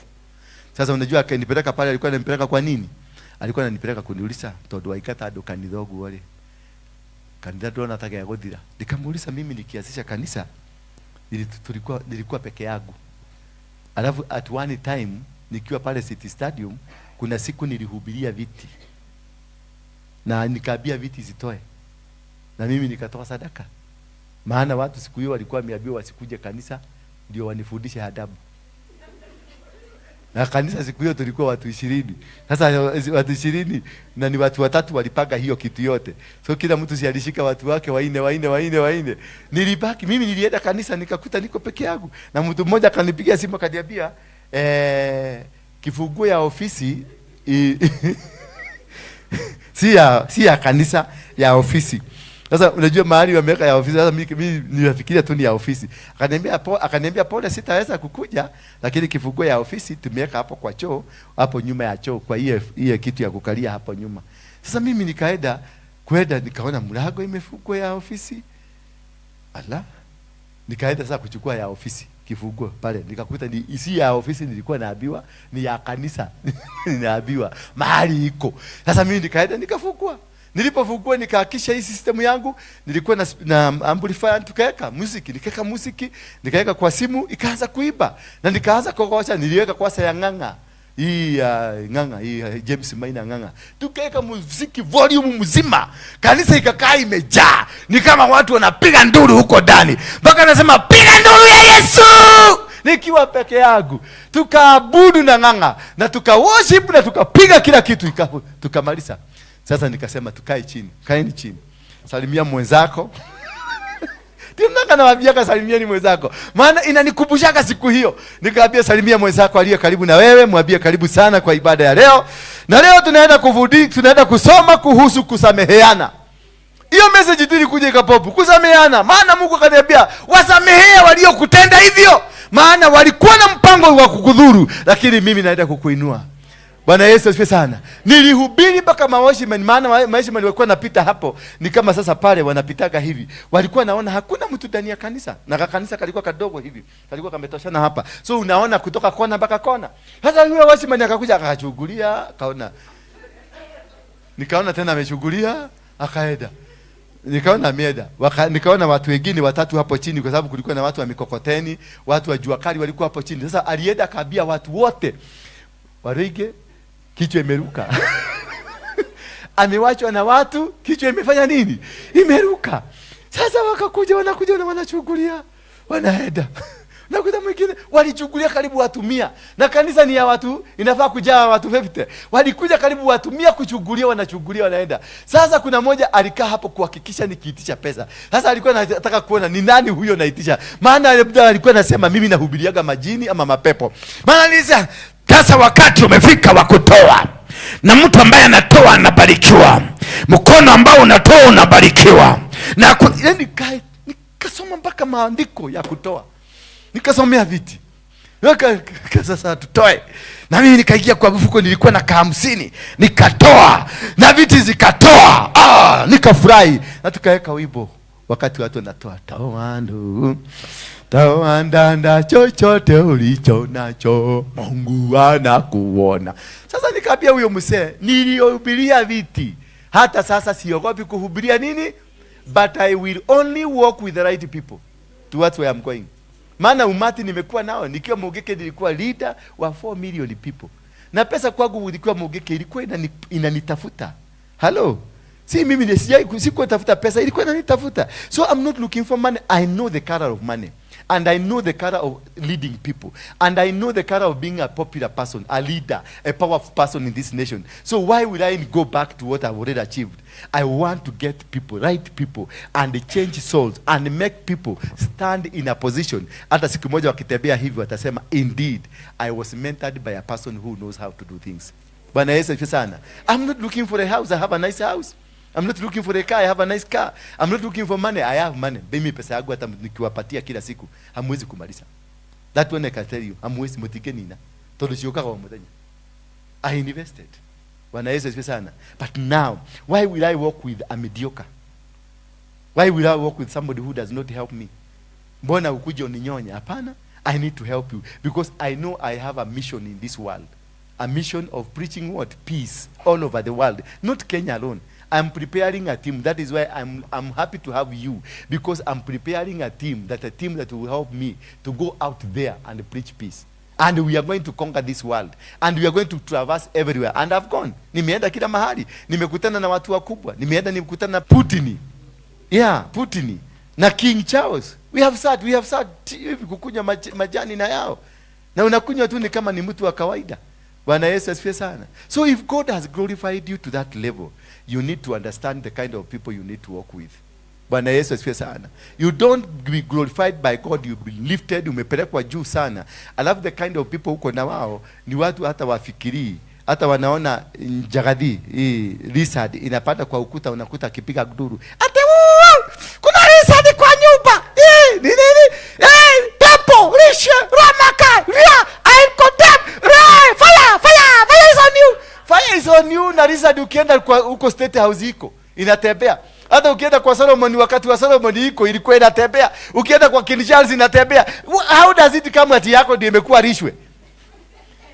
Sasa unajua akanipeleka pale, alikuwa ananipeleka kwa nini? Alikuwa ananipeleka kuniuliza todo waikata ado kanithogu wale. Kandidato anataka ya godira. Nikamuuliza mimi nikianzisha kanisa nilikuwa peke yangu. Alafu at one time nikiwa pale City Stadium kuna siku nilihubiria viti. Na nikaambia viti zitoe. Na mimi nikatoa sadaka. Maana watu siku hiyo walikuwa wameambiwa wasikuje kanisa ndio wanifundishe adabu. Na kanisa siku hiyo tulikuwa watu 20. Sasa watu 20 na ni watu 3 walipanga hiyo kitu yote. So kila mtu si alishika watu wake waine. Nilibaki mimi nilienda kanisa nikakuta niko peke yangu. Na mtu mmoja akanipigia simu akaniambia kifunguo ya ofisi si ya kanisa ya ofisi. Sasa unajua mahali wameweka ya ofisi, sasa mimi nilifikiria tu ni ya ofisi. Akaniambia pole sitaweza kukuja, lakini kifunguo ya ofisi tumeweka hapo kwa choo, hapo nyuma ya choo kwa hiyo kitu ya kukalia hapo nyuma. Sasa mimi nikaenda nikaona mlango imefungwa ya ofisi. Ala. Nikaenda sasa kuchukua ya ofisi kifunguo pale. Nikakuta ni isi ya ofisi nilikuwa naambiwa ni ya kanisa. Ninaambiwa mahali iko. Sasa mimi nikaenda nikafungua. Nilipofungua nikahakisha hii system yangu, nilikuwa na amplifier tukaweka muziki, nikaweka kwa simu ikaanza kuiba. Na nikaanza kokosha, niliweka kwa ya nganga. Hii nganga, hii James Maina nganga. Tukaweka muziki volume mzima. Kanisa ikakaa imejaa. Ni kama watu wanapiga nduru huko ndani. Mpaka nasema piga nduru ya Yesu! Nikiwa peke yangu. Tukaabudu na nganga na tukaworship na tukapiga kila kitu tukamaliza. Sasa nikasema tukae chini. Kaeni chini. Salimia mwenzako. Tunataka nawaambia salimieni mwenzako. Maana inanikumbusha siku hiyo. Nikaambia salimia mwenzako aliye karibu na wewe, mwambie karibu sana kwa ibada ya leo. Na leo tunaenda kusoma kuhusu kusameheana. Hiyo message tu ilikuja ikapopu, kusameheana. Maana Mungu akaniambia wasamehee waliokutenda hivyo. maana walikuwa na mpango wa kukudhuru, lakini mimi naenda kukuinua. Bwana Yesu asifiwe sana. Nilihubiri mpaka mawashimani, maana mawashimani walikuwa napita hapo, ni kama sasa pale wanapitaga hivi. Walikuwa naona hakuna mtu ndani ya kanisa, na kanisa kalikuwa kadogo hivi, kalikuwa kametoshana hapa. So unaona kutoka kona mpaka kona. Sasa yule washimani akakuja akachungulia, kaona. Nikaona tena amechungulia, akaenda. Nikaona ameenda. Nikaona watu wengine watatu hapo chini, kwa sababu kulikuwa na watu wa mikokoteni, watu wa jua kali walikuwa hapo chini. Sasa alienda akaambia watu wote, Waruinge kichwa imeruka. Amewachwa na watu, kichwa imefanya nini? Imeruka. Sasa wakakuja na wanachungulia, wanaenda. Nakuta mwingine walichungulia karibu watu 100, na kanisa ni ya watu, inafaa kujaa watu 50. Walikuja karibu watu 100 kuchungulia, wanachungulia wanaenda. Sasa kuna mmoja alikaa hapo kuhakikisha nikiitisha pesa. Sasa alikuwa anataka kuona ni nani huyo naitisha. Maana alikuwa anasema mimi nahubiriaga majini ama mapepo. Maana nilisema sasa wakati umefika wa kutoa. Na mtu ambaye anatoa anabarikiwa. Mkono ambao unatoa unabarikiwa. Na nikasoma mpaka maandiko ya kutoa. Nikasomea viti. Sasa tutoe. Na mimi nikaingia kwa mfuko, nilikuwa na 50, nikatoa. Na viti zikatoa. Nikafurahi. Na tukaweka wimbo wakati watu wanatoa. Toa ndanda chochote ulicho nacho, Mungu anakuona. Sasa nikaambia huyo mzee, nilihubiria viti. Hata sasa siogopi kuhubiria nini? But I will only walk with the right people towards where I'm going. Maana umati nimekuwa nao, nikiwa Mogeke nilikuwa leader wa 4 million people. Na pesa kwangu nilikuwa Mogeke ilikuwa inanitafuta. Hello. Si mimi sikuwa tafuta pesa, ilikuwa inanitafuta. So I'm not looking for money. I know the color of money. And I know the color of leading people. And I know the color of being a popular person, a leader, a powerful person in this nation. So why would I go back to what I've already achieved? I want to get people, right people, and change souls, and make people stand in a position. Hata siku moja wakitembea hivi watasema, indeed, I was mentored by a person who knows how to do things. Bwana Yesu asifiwe sana. I'm not looking for a house, I have a nice house. I'm not looking for a car, I have a nice car. I'm not looking for money, I have money. Mimi pesa yangu hata nikiwapatia kila siku hamwezi kumaliza. That one I can tell you, hamwezi mutikenina. Todo sioka kwa mudanya. I invested. Bwana Yesu asifiwe sana. But now, why will I walk with a mediocre? Why will I walk with somebody who does not help me? Mbona ukuje uninyonya? Hapana. I need to help you because I know I have a mission in this world. A mission of preaching what? Peace all over the world. Not Kenya alone. I'm preparing a team. That is why I'm happy to have you, because I'm preparing a team that will help me to go out there and preach peace. And we are going to conquer this world. And we are going to traverse everywhere. And I've gone. Nimeenda kila mahali. Nimekutana na watu wakubwa. Nimekutana na Putin. Yeah, Putin. Na King Charles. We have sat kukunywa majani na yao. Na unakunywa tu ni kama ni mtu wa kawaida. Bwana Yesu asifiwe sana. So if God has glorified you to that level, you need to understand the kind of people you need to work with. Bwana Yesu asifiwe sana. You don't be glorified by God, you be lifted, umepelekwa juu sana. I love the kind of people uko na wao, ni watu hata wafikiri, hata wanaona njagadi, lizard inapata kwa ukuta, unakuta akipiga guduru. Ate kuna lizard kwa nyumba. Nini? Pepo, rishe, ramaka, ria, I condemn, fire is on you. Fire is on you. Na lizard ukienda kwa uko state house iko, inatembea. Hata ukienda kwa Solomon, wakati wa Solomon iko ilikuwa inatembea. Ukienda kwa King Charles inatembea. How does it come ati yako ndio imekuwa rishwe?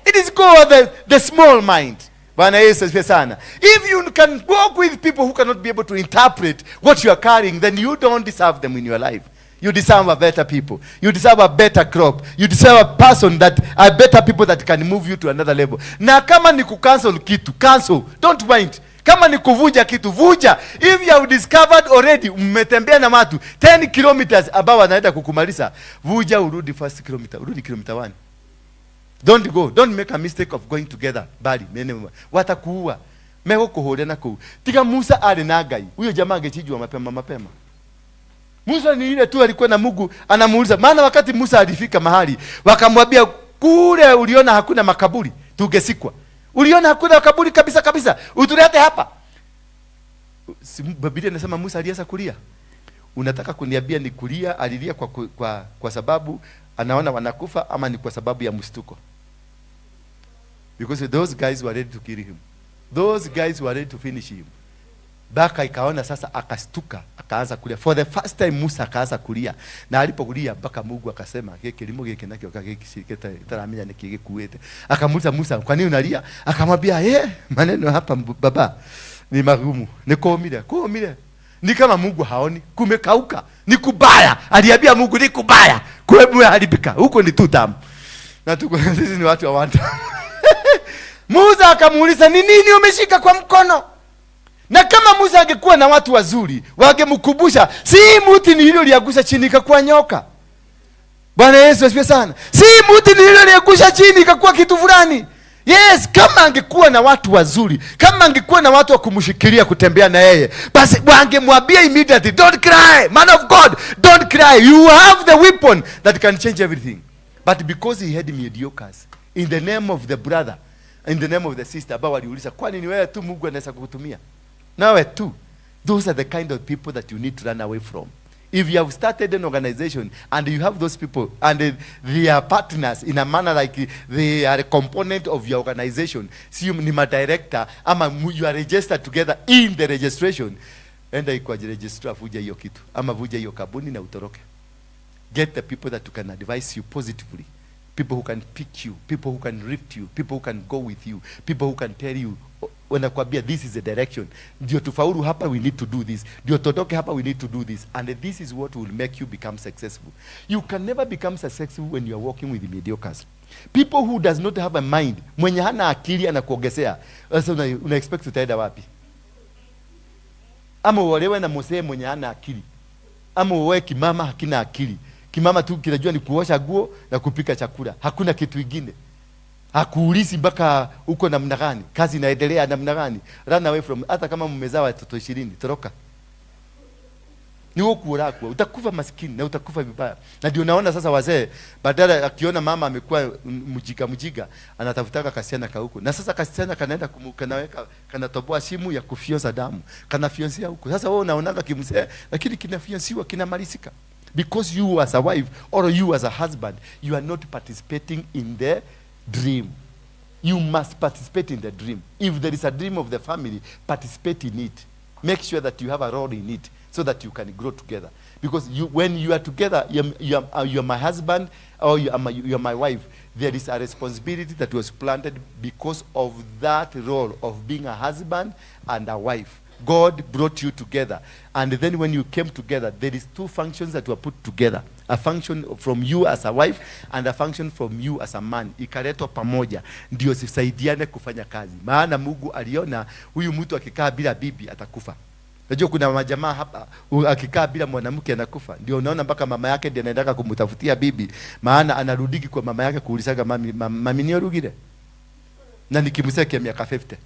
It is called the small mind. Bwana Yesu asifiwe sana. If you can walk with people who cannot be able to interpret what you are carrying, then you don't deserve them in your life. You deserve a better people. You deserve a better crop. You deserve a person a better people that can move you to another level. Na kama ni kucancel kitu, cancel. Don't mind. Kama ni kuvuja kitu, vuja. If you have discovered already, mmetembea na watu 10 kilometers ambao wanaenda kukumaliza, vuja urudi first kilometer, urudi kilometer 1. Don't go. Don't make a mistake of going together. Bali, watakuua. Meho kuhole na kuhu. Tika Musa ali na Ngai. Huyo jamaa angechijua mapema. Musa ni ile tu alikuwa na Mungu anamuuliza. Maana wakati Musa alifika mahali, wakamwambia kule uliona hakuna makaburi, tungesikwa. Uliona hakuna makaburi kabisa. Utulete hapa. Biblia inasema Musa alianza kulia. Unataka kuniambia ni kulia, alilia kwa sababu anaona wanakufa ama ni kwa sababu ya mshtuko? Because those guys were ready to kill him. Those guys were ready to finish him. Baka ikaona sasa, akastuka, akaanza kulia. For the first time Musa akaanza kulia. Na alipokulia mpaka Mungu akasema, kilimo giki nakio kakikita taramenya nikigikuete. Akamuuliza Musa, kwa nini unalia? Akamwambia, maneno hapa baba ni magumu. Nikomile. Ni kama Mungu haoni, kumekauka. Ni kubaya. Aliambia Mungu ni kubaya. Kuebu haribika. Huko ni tutam. Na tuko sisi ni watu wa wanta. Musa akamuuliza, ni nini umeshika kwa mkono? Na kama Musa angekuwa na watu wazuri, wangemkumbusha, si mti ni hilo liagusha chini ikakuwa nyoka. Bwana Yesu asifiwe sana. Si mti ni hilo liagusha chini ikakuwa kitu fulani. Yes, kama angekuwa na watu wazuri, kama angekuwa na watu wa kumshikilia kutembea na yeye, basi wangemwambia immediately, don't cry, man of God, don't cry. You have the weapon that can change everything. But because he had mediocres, in the name of the brother, in the name of the sister, ambao waliuliza, kwani ni wewe tu Mungu anaweza kukutumia? Nawe tu. Those are the kind of people that you need to run away from. If you have started an organization and you have those people and they are partners in a manner like they are a component of your organization, si ni director ama you are registered together in the registration, enda ikuajiregistra vuja hiyo kitu ama vuja hiyo kabuni na utoroke. Get the people that can advise you positively. People who can pick you, people who can lift you, people who can go with you, people who can tell you, wanakuambia this is the direction. Ndio tufaulu hapa, we need to do this. Ndio totoke hapa, we need to do this. And this is what will make you become successful. You can never become successful when you are working with the mediocres. People who does not have a mind, mwenye hana akili anakuogesea. Sasa una expect utaenda wapi? Ama uolewe na mzee mwenye hana akili. Ama uoe kimama hakina akili. Kimama tu kinajua ni kuosha nguo na kupika chakula. Hakuna kitu kingine. Hakuulizi mpaka uko namna gani, kazi inaendelea namna gani. Run away from, hata kama mmezaa watoto 20, toroka. Ni ukura kwa, utakufa maskini na utakufa vibaya. Na ndio naona sasa wazee badala akiona mama amekuwa mjiga, anatafutaka kasiana ka huko. Na sasa kasiana kanaenda kanaweka kanatoboa simu ya kufionza damu. Kanafionzia huko. Sasa wewe unaonaga kimzee lakini kinafionziwa kinamalizika. Because you as a wife or you as a husband, you are not participating in the dream. You must participate in the dream. If there is a dream of the family, participate in it. Make sure that you have a role in it so that you can grow together. Because when you are together, you are my husband or you are my wife, there is a responsibility that was planted because of that role of being a husband and a wife. God brought you together. And then when you came together, there is two functions that were put together. A function from you as a wife and a function from you as a man. Ikaletwa pamoja ndio sisaidiane kufanya kazi. Maana Mungu aliona huyu mtu akikaa bila bibi atakufa. Unajua kuna majamaa hapa akikaa bila mwanamke anakufa. Ndio unaona mpaka mama yake ndiye anaenda kumtafutia bibi. Maana anarudiki kwa mama yake kuulizaga mami ni rugire. Na nikimseke miaka 50.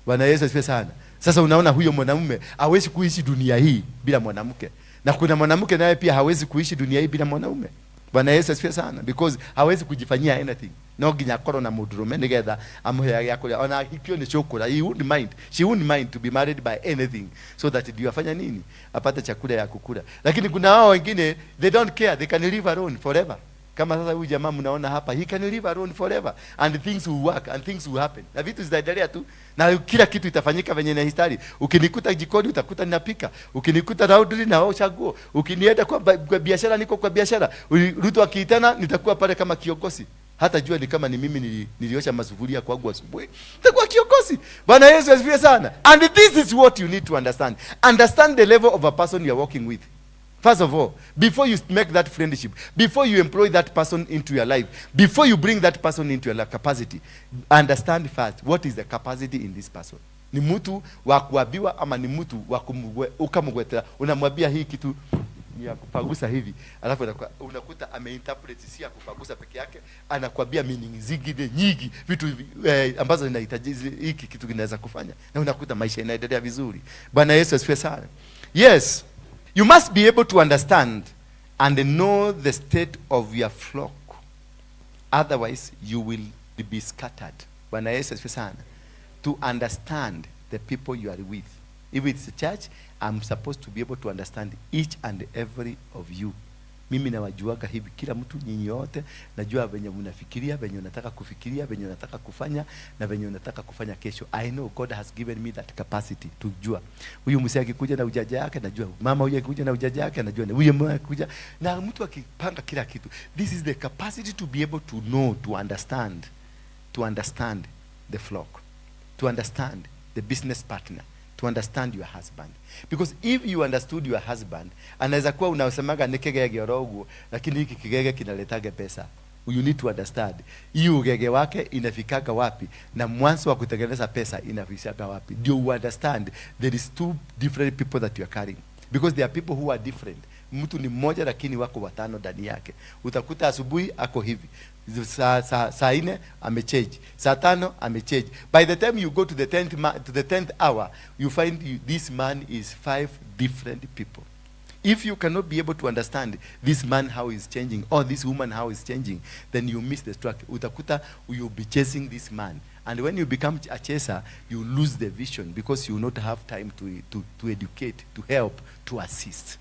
Bwana Yesu asifiwe sana. Sasa unaona huyo mwanamume hawezi kuishi dunia hii bila mwanamke. Na kuna mwanamke naye pia hawezi kuishi dunia hii bila mwanaume. Bwana Yesu asifiwe sana, because hawezi kujifanyia anything. No ginya koro na mudurume nigetha amuhea yako ona hikio ni chokora. He wouldn't mind. She wouldn't mind to be married by anything so that ndio afanya nini? Apate chakula ya kukula. Lakini kuna hao wengine they don't care. They can live alone forever. Kama sasa huyu jamaa mnaona hapa, he can live alone forever and things will work and things will happen. Na vitu zitaendelea tu na kila kitu itafanyika venye na history. Ukinikuta jikoni utakuta ninapika. Ukinikuta laundry na osha nguo. Ukinienda kwa biashara niko kwa biashara. Ruto akiitana nitakuwa pale kama kiongozi. Hata jua ni kama ni mimi niliosha masufuria kwangu asubuhi. Nitakuwa kiongozi. Bwana Yesu asifiwe sana. And this is what you need to understand. Understand the level of a person you are working with. First of all, before you make that friendship, before you employ that person into your life, before you bring that person into your capacity, understand first, what is the capacity in this person? Ni mtu wa kuabiwa ama ni mtu wa ukamweta, unamwambia hii kitu ni ya kupagusa hivi, alafu unakuta ameinterpret si ya kupagusa peke yake, anakuambia meaning zingine nyingi, vitu ambazo zinahitaji hiki kitu kinaweza kufanya, na unakuta maisha inaendelea vizuri. Bwana Yesu asifiwe sana. Yes. You must be able to understand and know the state of your flock. Otherwise, you will be scattered. Bwana Yesu asifiwe sana. To understand the people you are with. If it's a church, I'm supposed to be able to understand each and every of you. Mimi nawajuaga hivi kila mtu, nyinyi wote najua venye mnafikiria, venye unataka kufikiria, venye unataka kufanya na venye unataka kufanya kesho. I know God has given me that capacity to jua. Huyu msee akikuja na ujaja yake najua, mama huyu akikuja na ujaja yake najua, huyu mama akikuja na mtu akipanga kila kitu. This is the capacity to be able to know, to understand the flock, to understand the business partner, to understand your husband. Because if you understood your husband, anaweza kuwa unasemaga nikigege orogo, lakini hiki kigege kinaletaga pesa. You need to understand hiyo ugege wake inafikaga wapi na mwanzo wa kutengeneza pesa inafikaga wapi. Do you understand there is two different people that you are carrying? Because there are people who are different. Mtu ni mmoja lakini wako watano ndani yake. Utakuta asubuhi ako hivi, saa 4 amechange, saa 5 amechange. By the time you go to the 10th hour, you find this man is 5 different people. If you cannot be able to understand this man how he's changing or this woman how is changing, then you miss the track. Utakuta you'll be chasing this man, and when you become a chaser, you lose the vision because you will not have time to educate, to help, to assist.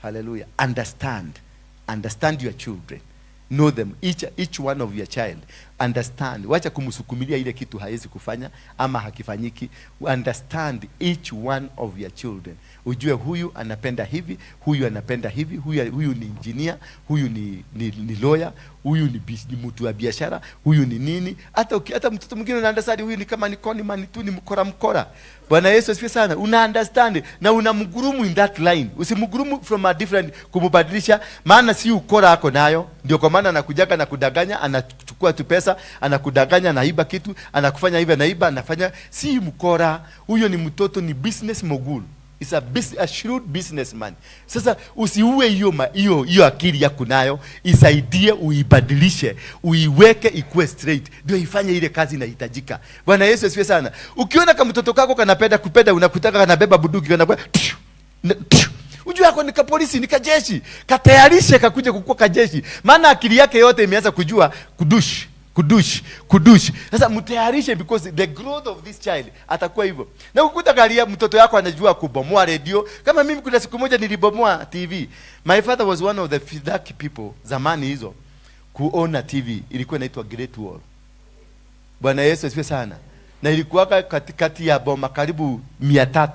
Hallelujah. Understand your children. Know them, each one of your child. Understand. Wacha kumsukumilia ile kitu haezi kufanya ama hakifanyiki. Understand each one of your children. Ujue huyu anapenda hivi, huyu anapenda hivi, huyu ni engineer, huyu ni lawyer, huyu ni mtu wa biashara, huyu ni nini. Hata mtoto mwingine una understand huyu ni kama ni conman tu, ni mkora. Bwana Yesu asifiwe sana. Una understand na unamgurumu in that line. Usimgurumu from a different kumubadilisha, maana si ukora ako nayo. Ndio kwa maana anakujaga na kudanganya, anachukua tu pesa, anakudanganya, anaiba kitu, anakufanya hivi, anaiba, anafanya. Si mkora. Huyo ni mtoto, ni business mogul. Is a shrewd businessman. Sasa usiue hiyo akili yako nayo, isaidie uibadilishe, uiweke ikuwe straight, ndio ifanye ile kazi inahitajika. Bwana Yesu asifiwe sana. Ukiona kama mtoto kako kanapenda kupenda, unakutaka kanabeba bunduki, kanakuwa ujue yako ni polisi, ni kajeshi, katayarishe kakuje kukua kajeshi, maana akili yake yote imeanza kujua kudush. Sasa mtayarishe, because the growth of this child atakuwa hivyo. Na ukuta galia mtoto yako anajua kubomoa radio. Kama mimi kuna siku moja nilibomoa TV. My father was one of the lucky people zamani hizo kuona TV. Ilikuwa inaitwa Great Wall. Bwana Yesu asifiwe sana. Na ilikuwa katikati ya boma karibu 300.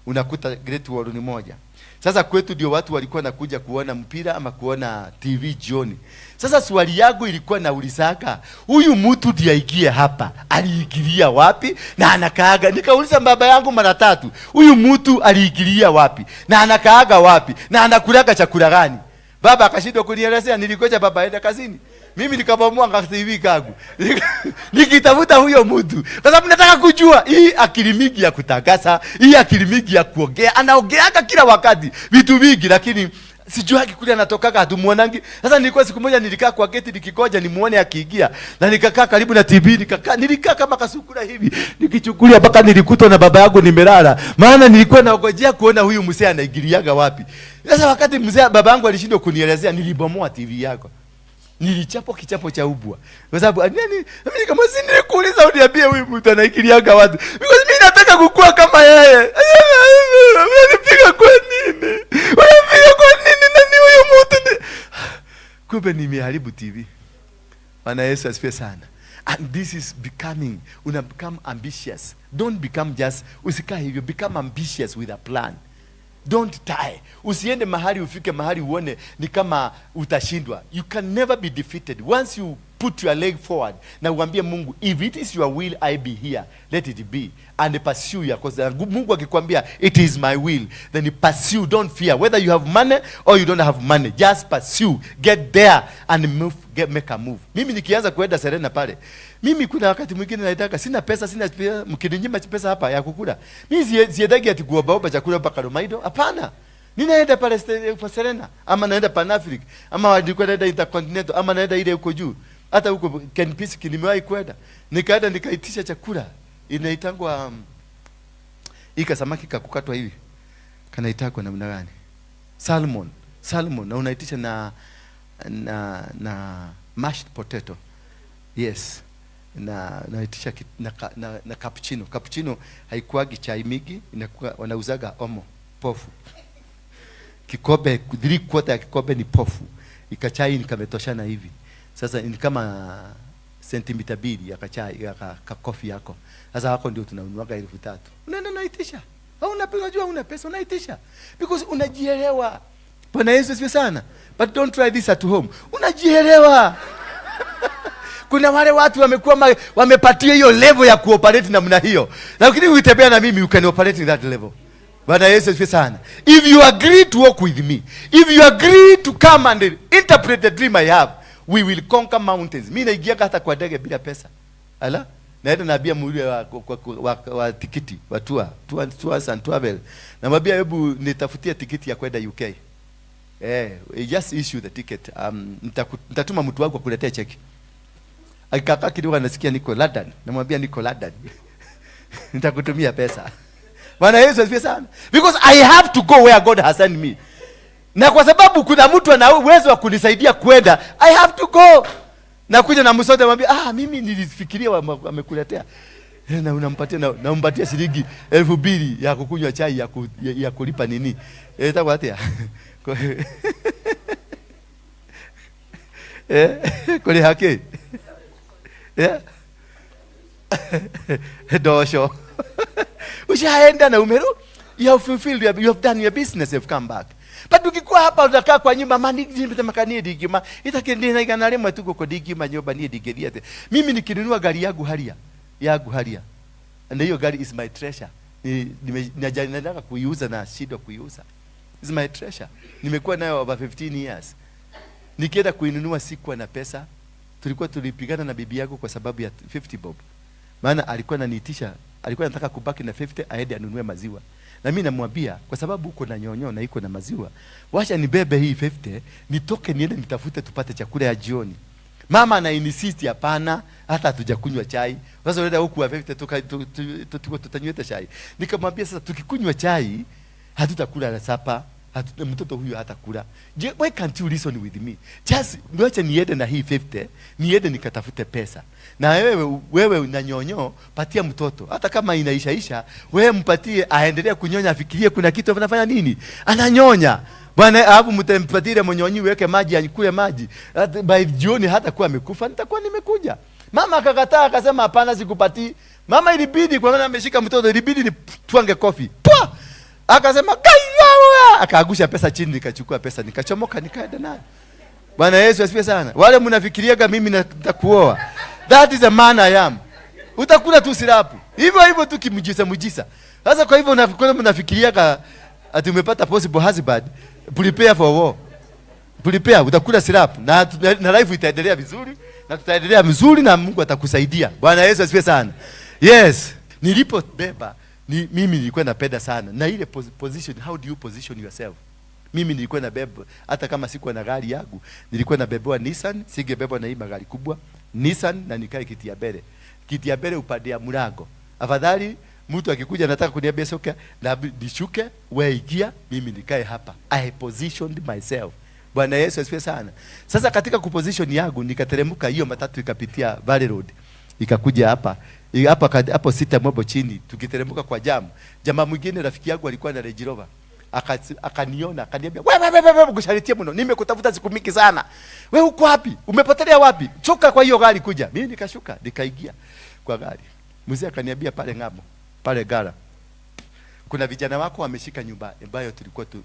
Unakuta Great Wall ni moja. Sasa kwetu ndio watu walikuwa nakuja kuona mpira ama kuona TV jioni. Sasa swali yangu ilikuwa naulizaka, huyu mtu ndiye aingie hapa, aliingilia wapi na anakaaga? Nikauliza baba yangu mara 3, huyu mtu aliingilia wapi na anakaaga wapi na anakulaga chakula gani? Baba akashindwa kunielezea. Nilikoja baba aenda kazini, mimi nikabomoa TV kangu nikitafuta huyo mtu, kwa sababu nataka kujua hii akili mingi ya kutangaza, hii akili mingi ya kuongea. Anaongeaga kila wakati vitu vingi, lakini sijui kule anatokaga hatumuonangi. Sasa nilikuwa siku moja nilikaa kwa geti nikikoja nimuone akiingia, na nikakaa karibu na TV, nilikaa kama kasukura hivi nikichukulia mpaka nilikutwa na baba yangu nimelala, maana nilikuwa naongojea kuona huyu mzee anaingiliaga wapi. Sasa wakati mzee baba yangu alishindwa kunielezea, nilibomoa TV yako. Nilichapo kichapo cha ubwa. Kwa sababu mimi kama si nilikuuliza uniambie huyu mtu anaingiliaga watu, because mimi nataka kukua kama yeye. Unanipiga kwa nini? Unanipiga kwa nini? Nani huyu mtu? Kumbe nimeharibu TV. Bwana Yesu asifiwe sana. And this is becoming, become ambitious. Don't become just, usikae hivyo, become ambitious with a plan. Don't die. Usiende mahali ufike mahali uone ni kama utashindwa. You can never be defeated. Once you put your leg forward na uambie Mungu, if it is your will I be here, let it be, and pursue ya, because Mungu akikwambia it is my will, then you pursue. Don't fear whether you have money or you don't have money. Just pursue, get there and move, make a move. Mimi nikianza kuenda Serena pale, mimi kuna wakati mwingine naitaka sina pesa, mkininyima pesa hapa ya kukula, mimi siendagi ati kuomba chakula mpaka Romaido. Hapana. Ninaenda pale Serena, ama naenda Pan-Africa, ama nilikuwa naenda Intercontinental, ama naenda ile huko juu. Hata huko KENYANS nimewahi kwenda. Nikaenda nikaitisha chakula. Inaitangwa ika samaki kakukatwa hivi. Kanaitangwa namna gani? Salmon. Na unaitisha na mashed potato. Yes. Na naitisha na cappuccino. Cappuccino haikuagi chai mingi, inakuwa wanauzaga omo, pofu. Kikombe 3/4 ya kikombe ni pofu. ikachai nikametoshana hivi. Sasa ni kama sentimita 2 ya kachai ya kakofi yako. Sasa hako ndio tunanunua 3,000. Unaenda unaitisha. Au unajua una pesa unaitisha. Because unajielewa. Bwana Yesu asifiwe sana. But don't try this at home. Unajielewa. Kuna wale watu wamekuwa wamepatia hiyo level ya kuoperate namna hiyo. Lakini ukitembea na mimi you can operate in that level. Bwana Yesu asifiwe sana. If you agree to walk with me, if you agree to come and interpret the dream I have, we will conquer mountains. Mimi naingia hata kwa ndege bila pesa. Ala? Naenda naambia mwili wa tikiti, wa tours and travel. Namwambia hebu nitafutie tikiti ya kwenda UK. Just issue the ticket. Nitatuma mtu wangu akuletea cheki. Akikakaa kidogo anasikia niko London. Namwambia niko London. Nitakutumia pesa. Bwana Yesu asifiwe sana. Because I have to go where God has sent me. Na kwa sababu kuna mtu ana uwezo wa kunisaidia kwenda, I have to go. Na kuja na msote namwambia mimi nilifikiria wamekuletea. Na unampatia shilingi 2,000 ya kukunywa chai ya kulipa nini? Itakuatia. Kule haki. Dosho. Ushaenda na umeru, you have fulfilled, you have done your business, you have come back. But ukikuwa hapa utakaa kwa nyumba mani makanie digima, itakendena ikanale matuko kwa digima nyoba ni digeriate. Mimi nikinunua gari yangu haria. And hiyo gari is my treasure. Nataka kuiuza na shida kuiuza. Is my treasure. Nimekuwa nayo over 15 years. Nikienda kuinunua sikuwa na pesa. Tulipigana na bibi yangu kwa sababu ya 50 bob. Maana alikuwa ananiitisha, alikuwa anataka kubaki na 50 aende anunue maziwa. Na mimi namwambia kwa sababu uko na nyonyo na iko na maziwa, wacha nibebe hii 50 nitoke niende nitafute tupate chakula ya jioni. Mama ana insist hapana, hata hatujakunywa chai. Sasa unaenda huku wa 50 tutanyweta chai. Nikamwambia sasa tukikunywa chai hatutakula na sapa. Mtoto huyu hatakula. Why can't you listen with me? Just ngoja niende na hii 50, niende nikatafute pesa. Na wewe una nyonyo, patia mtoto. Hata kama inaishaisha, wewe mpatie aendelee kunyonya, afikirie kuna kitu anafanya nini? Ananyonya. Bwana hapo mtampatie mnyonyi weke maji anyukue maji. By jioni hata kuwa amekufa nitakuwa nimekuja. Mama akakataa akasema hapana sikupatii. Mama ilibidi kwa maana ameshika mtoto ilibidi ni tuange kofi. Pwa! Akasema kaiwa, akaagusha pesa chini, nikachukua pesa nikachomoka nikaenda nayo. Bwana Yesu asifiwe sana. Wale mnafikiriaga mimi nitakuoa. That is a man I am. Utakula tu sirapu. Hivyo tu kimjisa. Sasa kwa hivyo mnafikiriaga ati umepata possible husband, prepare for war. Prepare, utakula sirapu na life itaendelea vizuri na tutaendelea vizuri na Mungu atakusaidia. Bwana Yesu asifiwe sana. Yes, nilipobeba mimi nilikuwa napenda sana na ile position. How do you position yourself? Mimi nilikuwa nabeba hata kama sikuwa na gari yangu, nilikuwa nabebewa Nissan, singebebwa na hii magari kubwa Nissan, na nikae kiti ya mbele upande ya mlango. Afadhali mtu akikuja anataka kuniambia soka na nishuke wewe ingia, mimi nikae hapa. I positioned myself. Bwana Yesu asifiwe sana. Sasa katika kuposition yangu nikateremka, hiyo matatu ikapitia Valley Road ikakuja hapa hapo sita mobo chini, tukiteremka kwa jamaa mwingine rafiki yangu alikuwa na Range Rover. Akaniona akaniambia wewe kusharitia mno, nimekutafuta siku mingi sana, wewe uko wapi, umepotelea wapi, choka kwa hiyo gari kuja. Mimi nikashuka nikaingia kwa gari. Mzee akaniambia pale ngamo pale gara kuna vijana wako wameshika nyumba ambayo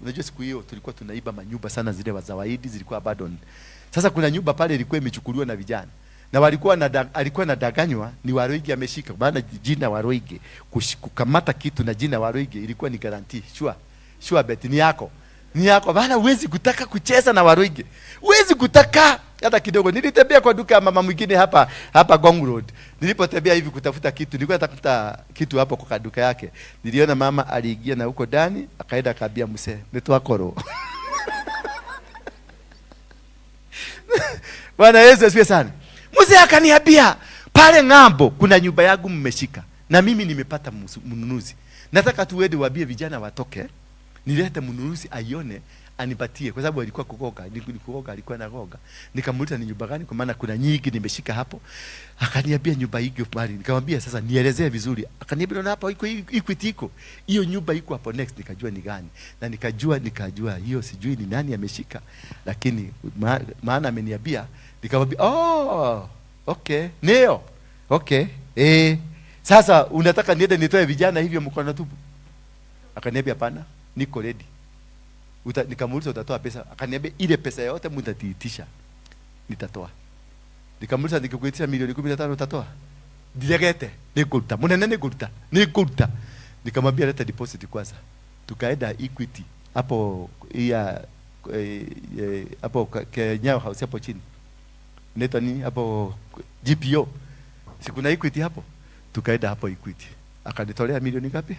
unajua siku hiyo tulikuwa tunaiba manyumba sana, zile wa zawaidi zilikuwa abandoned. Sasa kuna nyumba pale ilikuwa imechukuliwa na vijana na alikuwa nadanganywa ni Waruinge ameshika, maana jina Waruinge kukamata kitu na jina Waruinge ilikuwa ni guarantee sure bet ni yako bana. Huwezi kutaka kucheza na Waruinge, huwezi kutaka hata kidogo. Nilitembea kwa duka ya mama mwingine hapa Gong Road. Nilipotembea hivi kutafuta kitu, nilikuwa natafuta kitu hapo kwa duka yake, niliona mama aliingia na huko ndani akaenda akaambia mzee nitoa koro. Bwana Yesu asifiwe sana. Mzee akaniambia pale ngambo kuna nyumba yangu mmeshika na mimi nimepata mnunuzi, nataka tuende waambie vijana watoke, nilete mnunuzi aione anipatie, kwa sababu alikuwa kugoga, alikuwa anagoga. Nikamuuliza ni nyumba gani, kwa maana kuna nyingi nimeshika hapo. Akaniambia nyumba hii bali. Nikamwambia sasa nielezee vizuri. Akaniambia naona hapa iko Equity iko. Hiyo nyumba iko hapo next. Nikajua ni gani. Na nikajua hiyo sijui ni nani ameshika. Lakini maana ameniambia, nikamwambia oh, okay. Neo. Okay. Sasa unataka niende nitoe vijana hivyo mkono tupu? Akaniambia hapana, niko ready. Nikamuuliza utatoa pesa? Akaniambia ile pesa yote mtatiitisha nitatoa. Nikamuuliza nikikuitisha milioni 15 utatoa? Diregete, nikuta. Munene nikuta. Nikamwambia leta deposit kwanza. Tukaenda Equity hapo hapo Kenyao house hapo chini. Neta nini hapo GPO. Sikuna Equity hapo. Tukaenda hapo Equity. Akanitolea milioni ngapi?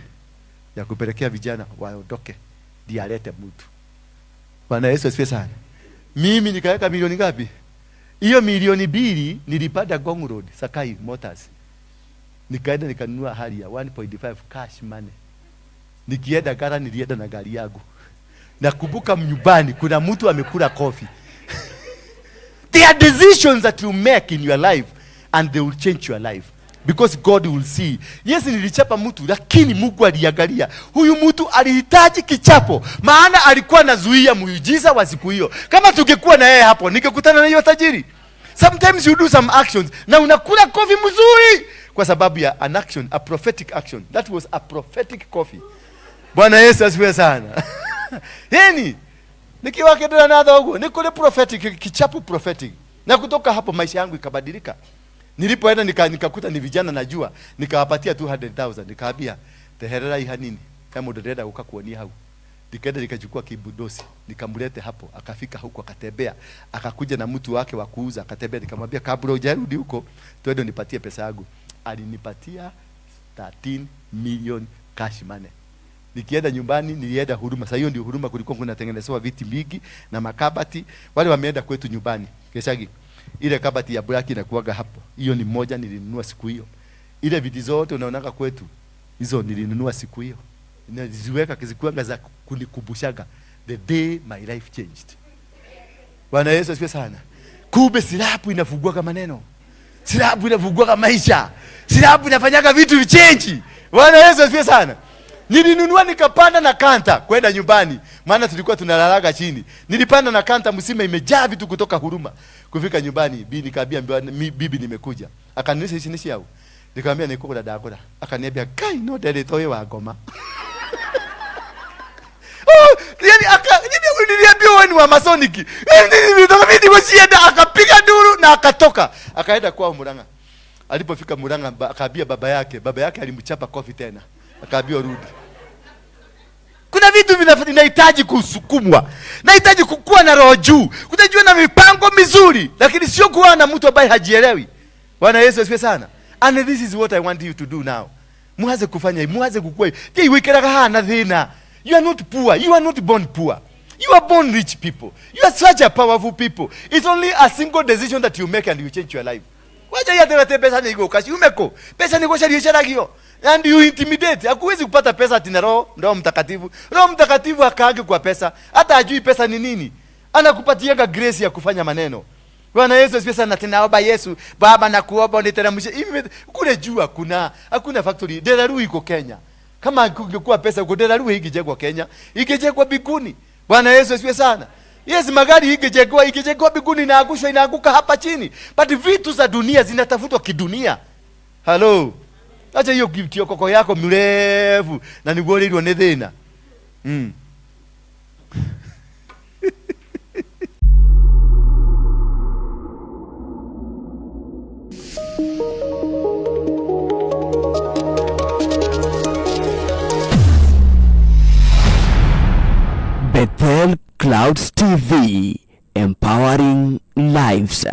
Ya kupelekea vijana waondoke. Dialete mtu. Bwana Yesu asifiwe sana. Mimi nikaweka milioni ngapi? Hiyo milioni 2 nilipata Gong Road, Sakai Motors. Nikaenda nikanunua Harrier 1.5 cash money. Nikienda gara nilienda na gari yangu. Nakumbuka nyumbani kuna mtu amekula coffee. There are decisions that you make in your life and they will change your life. Because God will see. Yes, nilichapa mtu lakini Mungu aliangalia. Huyu mtu alihitaji kichapo, maana alikuwa anazuia muujiza wa siku hiyo. Kama tungekuwa na yeye hapo, ningekutana na hiyo tajiri. Sometimes you do some actions na unakula coffee mzuri kwa sababu ya an action, a prophetic action. That was a prophetic coffee. Bwana Yesu asifiwe sana. Yaani nikiwa kidogo na dogo, nikule prophetic, kichapo prophetic. Na kutoka hapo maisha yangu ikabadilika. Nilipoenda nikakuta ni vijana najua, nikawapatia 200,000, nikaambia teherera iha nini kama ndorenda ukakuonia hau. Nikaenda nikachukua kibudosi, nikamlete hapo, akafika huko akatembea, akakuja na mtu wake wa kuuza, akatembea, nikamwambia kabla hujarudi huko, twende nipatie pesa yangu. Alinipatia 13 million cash money. Nikienda nyumbani nilienda huduma. Sasa hiyo ndio huduma, kulikuwa kunatengenezewa viti mingi na makabati. Wale wameenda kwetu nyumbani. Keshagi ile kabati ya black inakuaga hapo. Hiyo ni moja nilinunua siku hiyo. Ile viti zote unaonaka kwetu, hizo nilinunua siku hiyo. Ninaziweka kizikuanga za kunikumbushaga the day my life changed. Bwana Yesu asifiwe sana. Kumbe silabu inafungua maneno. Silabu inafungua maisha. Silabu inafanyaga vitu vichange. Bwana Yesu asifiwe sana. Nilinunua nikapanda na kanta kwenda nyumbani. Maana tulikuwa tunalalaga chini. Nilipanda na kanta msima imejaa vitu kutoka huruma. Kufika nyumbani, bibi nikaambia bibi nimekuja. Akaniuliza nishi yao. Nikamwambia niko dada yako. Akaniambia kai no dede toye wa ngoma. Niliambia wewe ni wa masoniki. Ndio akapiga duru na akatoka. Akaenda kwa Muranga. Alipofika Muranga akaambia baba yake alimchapa kofi tena. Akaambia rudi. Kuna vitu vinahitaji kusukumwa. Nahitaji kukua na roho juu. Kutajua na mipango mizuri, lakini sio kuwa na mtu ambaye hajielewi. Bwana Yesu asifiwe sana. And this is what I want you to do now. Muanze kufanya, muanze kukua. Je, wekeraga hana thina. You are not poor. You are not born poor. You are born rich people. You are such a powerful people. It's only a single decision that you make and you change your life. Wacha ya pesa ni kazi umeko. Pesa ni kwa biashara hiyo. And you intimidate. Hakuwezi kupata pesa tina roho mtakatifu. Roho mtakatifu akaage kwa pesa. Hata ajui pesa ni nini. Anakupatiaga grace ya kufanya maneno. Bwana Yesu asifiwe sana. Tena baba Yesu, baba nakuomba uniteremshe. Hivi kule juu hakuna factory. Deraru iko Kenya. Kama kungekuwa pesa uko Deraru ingejengwa Kenya, ingejengwa biguni. Bwana Yesu asifiwe sana. Yes, magari ingejengwa biguni na inaanguka hapa chini. But vitu za dunia zinatafutwa kidunia. Hello. Acha hiyo kioko yako mrefu na niguorirwo ni thina.
Bethel Clouds TV, empowering lives.